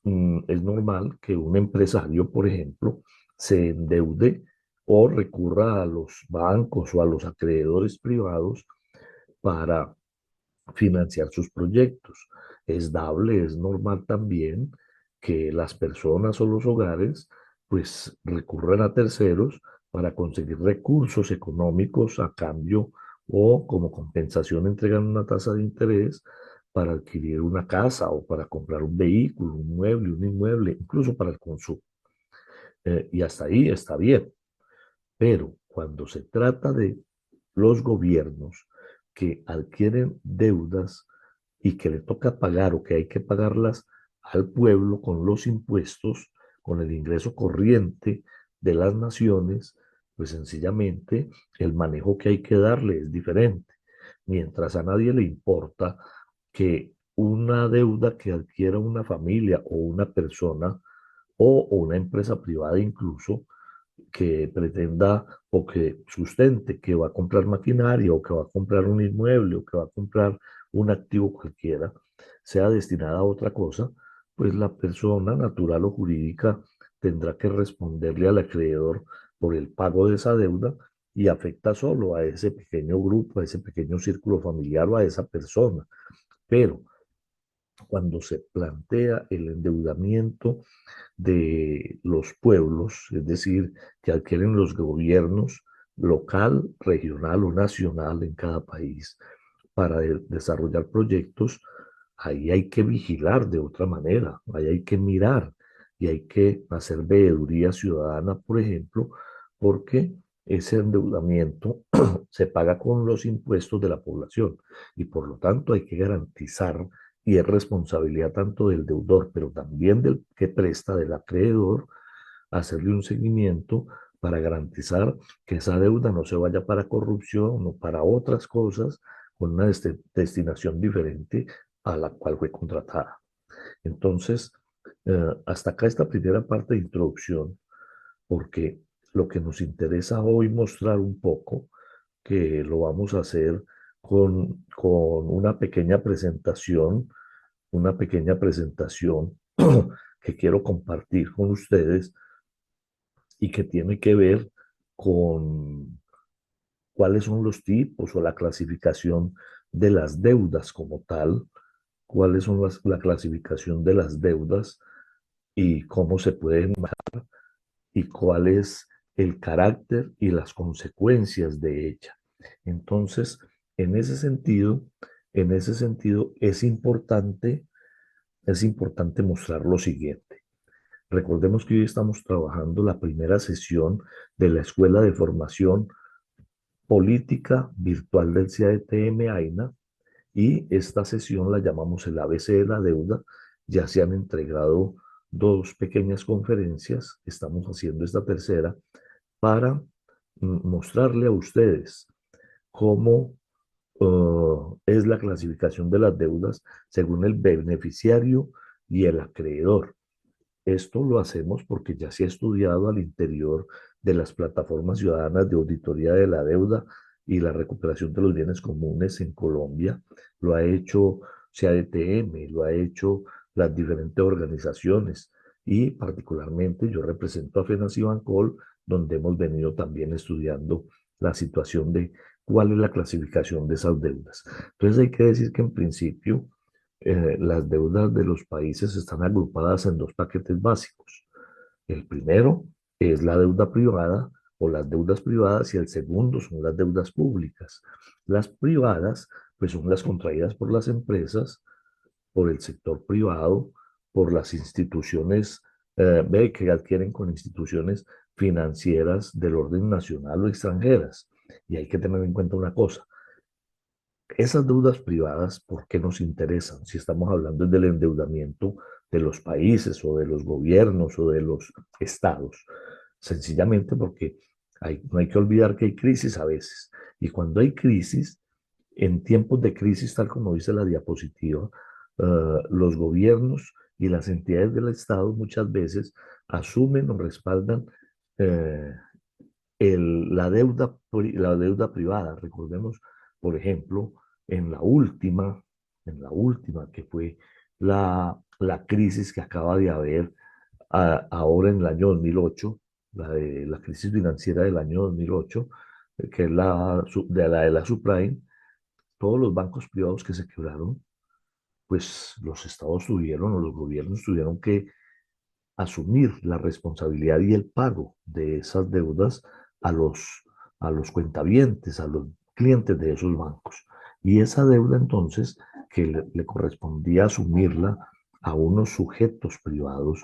es normal que un empresario, por ejemplo, se endeude o recurra a los bancos o a los acreedores privados para financiar sus proyectos. Es dable, es normal también que las personas o los hogares pues recurran a terceros para conseguir recursos económicos a cambio o como compensación entregan una tasa de interés para adquirir una casa o para comprar un vehículo, un mueble, un inmueble, incluso para el consumo. Y hasta ahí está bien. Pero cuando se trata de los gobiernos que adquieren deudas y que le toca pagar o que hay que pagarlas al pueblo con los impuestos, con el ingreso corriente de las naciones, pues sencillamente el manejo que hay que darle es diferente. Mientras a nadie le importa que una deuda que adquiera una familia o una persona o una empresa privada incluso, que pretenda o que sustente que va a comprar maquinaria o que va a comprar un inmueble o que va a comprar un activo cualquiera, sea destinada a otra cosa, pues la persona natural o jurídica tendrá que responderle al acreedor por el pago de esa deuda y afecta solo a ese pequeño grupo, a ese pequeño círculo familiar o a esa persona. Pero cuando se plantea el endeudamiento de los pueblos, es decir, que adquieren los gobiernos local, regional o nacional en cada país para desarrollar proyectos, ahí hay que vigilar de otra manera, ahí hay que mirar y hay que hacer veeduría ciudadana, por ejemplo, porque ese endeudamiento se paga con los impuestos de la población y por lo tanto hay que garantizar y es responsabilidad tanto del deudor, pero también del que presta, del acreedor, hacerle un seguimiento para garantizar que esa deuda no se vaya para corrupción o para otras cosas con una destinación diferente a la cual fue contratada. Entonces, hasta acá esta primera parte de introducción, porque lo que nos interesa hoy mostrar un poco, que lo vamos a hacer con una pequeña presentación que quiero compartir con ustedes y que tiene que ver con cuáles son los tipos o la clasificación de las deudas como tal, cuáles son la clasificación de las deudas y cómo se pueden y cuál es el carácter y las consecuencias de ella. Entonces, en ese sentido, es importante mostrar lo siguiente. Recordemos que hoy estamos trabajando la primera sesión de la Escuela de Formación Política Virtual del CADTM AINA y esta sesión la llamamos el ABC de la deuda. Ya se han entregado dos pequeñas conferencias, estamos haciendo esta tercera para mostrarle a ustedes cómo es la clasificación de las deudas según el beneficiario y el acreedor. Esto lo hacemos porque ya se ha estudiado al interior de las plataformas ciudadanas de auditoría de la deuda y la recuperación de los bienes comunes en Colombia. Lo ha hecho CADTM, lo ha hecho las diferentes organizaciones y particularmente yo represento a FENAS y Bancol, donde hemos venido también estudiando la situación de cuál es la clasificación de esas deudas. Entonces hay que decir que en principio las deudas de los países están agrupadas en dos paquetes básicos. El primero es la deuda privada o las deudas privadas y el segundo son las deudas públicas. Las privadas pues son las contraídas por las empresas, por el sector privado, por las instituciones que adquieren con instituciones financieras del orden nacional o extranjeras. Y hay que tener en cuenta una cosa, esas deudas privadas, ¿por qué nos interesan? Si estamos hablando del endeudamiento de los países o de los gobiernos o de los estados. Sencillamente porque No hay que olvidar que hay crisis a veces. Y cuando hay crisis, en tiempos de crisis, tal como dice la diapositiva, los gobiernos y las entidades del Estado muchas veces asumen o respaldan eh, la deuda privada. Recordemos, por ejemplo, en la última que fue la crisis que acaba de haber ahora en el año 2008, la crisis financiera del año 2008, que es de la subprime. Todos los bancos privados que se quebraron, pues los estados tuvieron o los gobiernos tuvieron que asumir la responsabilidad y el pago de esas deudas a los cuentavientes, a los clientes de esos bancos. Y esa deuda entonces, que le correspondía asumirla a unos sujetos privados,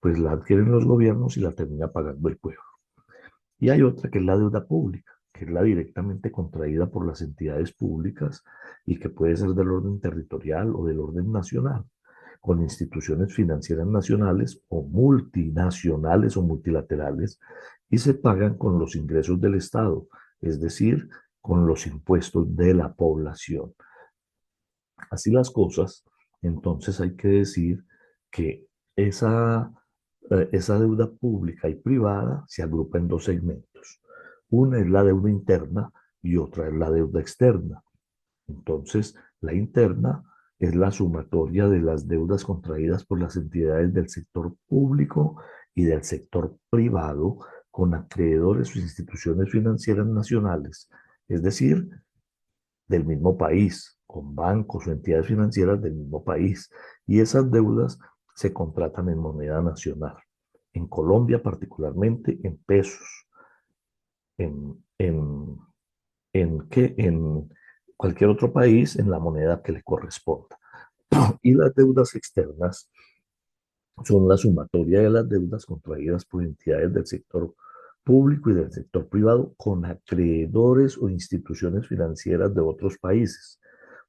pues la adquieren los gobiernos y la termina pagando el pueblo. Y hay otra que es la deuda pública, que es la directamente contraída por las entidades públicas y que puede ser del orden territorial o del orden nacional, con instituciones financieras nacionales o multinacionales o multilaterales, y se pagan con los ingresos del Estado, es decir, con los impuestos de la población. Así las cosas, entonces hay que decir que esa, esa deuda pública y privada se agrupa en dos segmentos. Una es la deuda interna y otra es la deuda externa. Entonces, la interna es la sumatoria de las deudas contraídas por las entidades del sector público y del sector privado con acreedores o instituciones financieras nacionales, es decir, del mismo país, con bancos o entidades financieras del mismo país. Y esas deudas se contratan en moneda nacional. En Colombia particularmente en pesos, en, en, en cualquier otro país en la moneda que le corresponda. Y las deudas externas son la sumatoria de las deudas contraídas por entidades del sector público y del sector privado con acreedores o instituciones financieras de otros países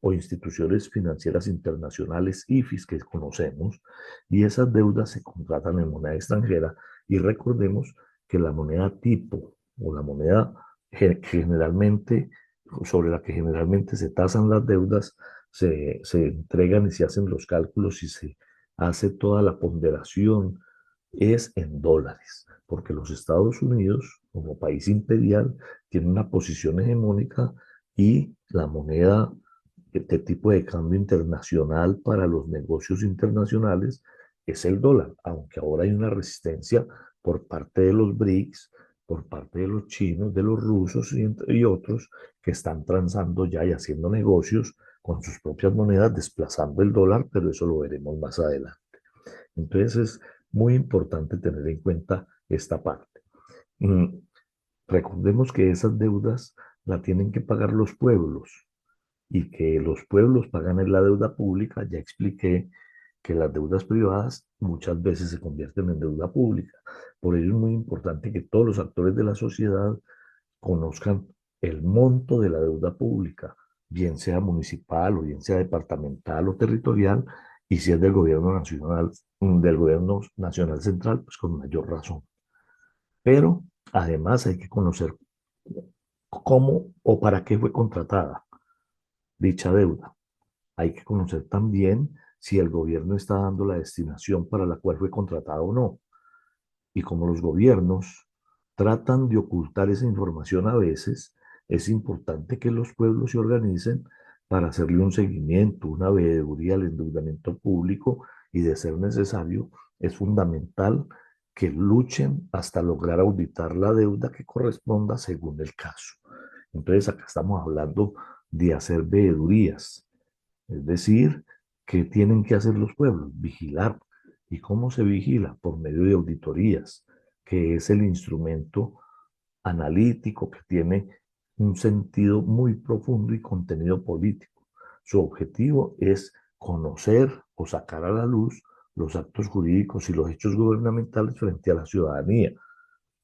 o instituciones financieras internacionales, IFIs, que conocemos, y esas deudas se contratan en moneda extranjera. Y recordemos que la moneda tipo o la moneda generalmente sobre la que generalmente se tasan las deudas, se entregan y se hacen los cálculos y se hace toda la ponderación, es en dólares, porque los Estados Unidos, como país imperial, tiene una posición hegemónica y la moneda de tipo de cambio internacional para los negocios internacionales es el dólar, aunque ahora hay una resistencia por parte de los BRICS, por parte de los chinos, de los rusos y otros que están transando ya y haciendo negocios con sus propias monedas, desplazando el dólar, pero eso lo veremos más adelante. Entonces es muy importante tener en cuenta esta parte. Recordemos que esas deudas la tienen que pagar los pueblos y que los pueblos pagan en la deuda pública. Ya expliqué que las deudas privadas muchas veces se convierten en deuda pública. Por ello es muy importante que todos los actores de la sociedad conozcan el monto de la deuda pública, bien sea municipal o bien sea departamental o territorial, y si es del gobierno nacional central, pues con mayor razón. Pero además hay que conocer cómo o para qué fue contratada dicha deuda. Hay que conocer también si el gobierno está dando la destinación para la cual fue contratada o no. Y como los gobiernos tratan de ocultar esa información a veces, es importante que los pueblos se organicen para hacerle un seguimiento, una veeduría al endeudamiento público, y de ser necesario, es fundamental que luchen hasta lograr auditar la deuda que corresponda según el caso. Entonces acá estamos hablando de hacer veedurías, es decir, ¿qué tienen que hacer los pueblos? Vigilar. ¿Y cómo se vigila? Por medio de auditorías, que es el instrumento analítico que tiene un sentido muy profundo y contenido político. Su objetivo es conocer o sacar a la luz los actos jurídicos y los hechos gubernamentales frente a la ciudadanía.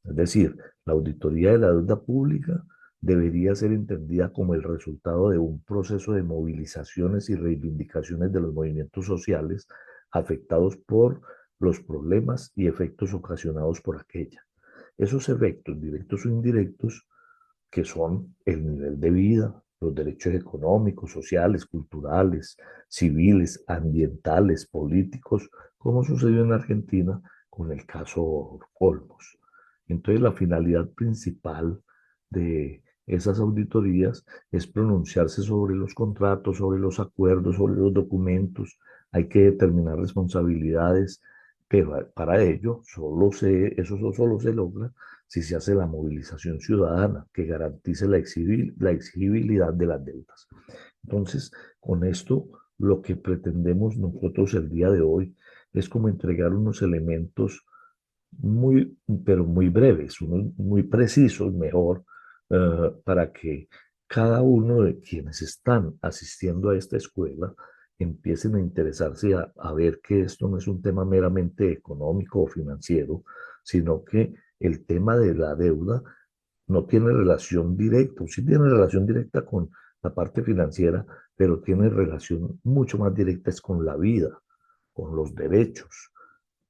Es decir, la auditoría de la deuda pública debería ser entendida como el resultado de un proceso de movilizaciones y reivindicaciones de los movimientos sociales afectados por los problemas y efectos ocasionados por aquella. esos efectos directos o indirectos, que son el nivel de vida, los derechos económicos, sociales, culturales, civiles, ambientales, políticos, como sucedió en Argentina con el caso Olmos. Entonces, la finalidad principal de esas auditorías es pronunciarse sobre los contratos, sobre los acuerdos, sobre los documentos. Hay que determinar responsabilidades, pero para ello eso solo se logra si se hace la movilización ciudadana que garantice la exigibilidad de las deudas. Entonces, con esto, lo que pretendemos nosotros el día de hoy es como entregar unos elementos pero muy breves, unos muy precisos, mejor, para que cada uno de quienes están asistiendo a esta escuela empiecen a interesarse a ver que esto no es un tema meramente económico o financiero, sino que el tema de la deuda no tiene relación directa, sí tiene relación directa con la parte financiera, pero tiene relación mucho más directa es con la vida, con los derechos,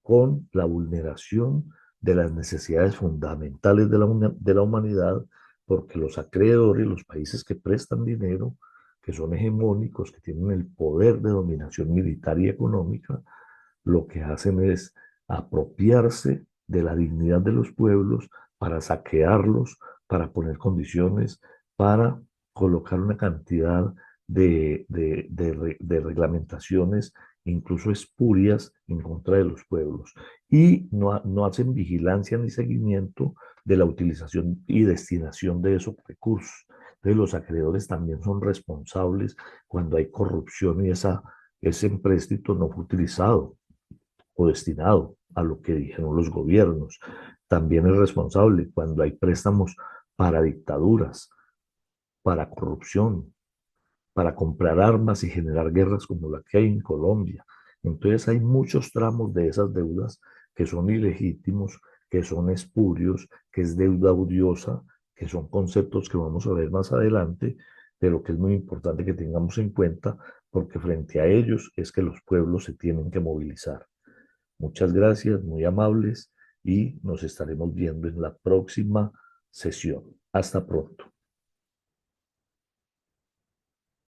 con la vulneración de las necesidades fundamentales de la humanidad, porque los acreedores, los países que prestan dinero, que son hegemónicos, que tienen el poder de dominación militar y económica, lo que hacen es apropiarse de la dignidad de los pueblos para saquearlos, para poner condiciones, para colocar una cantidad de reglamentaciones, incluso espurias, en contra de los pueblos. Y no hacen vigilancia ni seguimiento de la utilización y destinación de esos recursos. Entonces, los acreedores también son responsables cuando hay corrupción y ese empréstito no fue utilizado o destinado a lo que dijeron los gobiernos. También es responsable cuando hay préstamos para dictaduras, para corrupción, para comprar armas y generar guerras como la que hay en Colombia. Entonces hay muchos tramos de esas deudas que son ilegítimos, que son espurios, que es deuda odiosa, que son conceptos que vamos a ver más adelante, pero que es muy importante que tengamos en cuenta porque frente a ellos es que los pueblos se tienen que movilizar. Muchas gracias, muy amables, y nos estaremos viendo en la próxima sesión. Hasta pronto.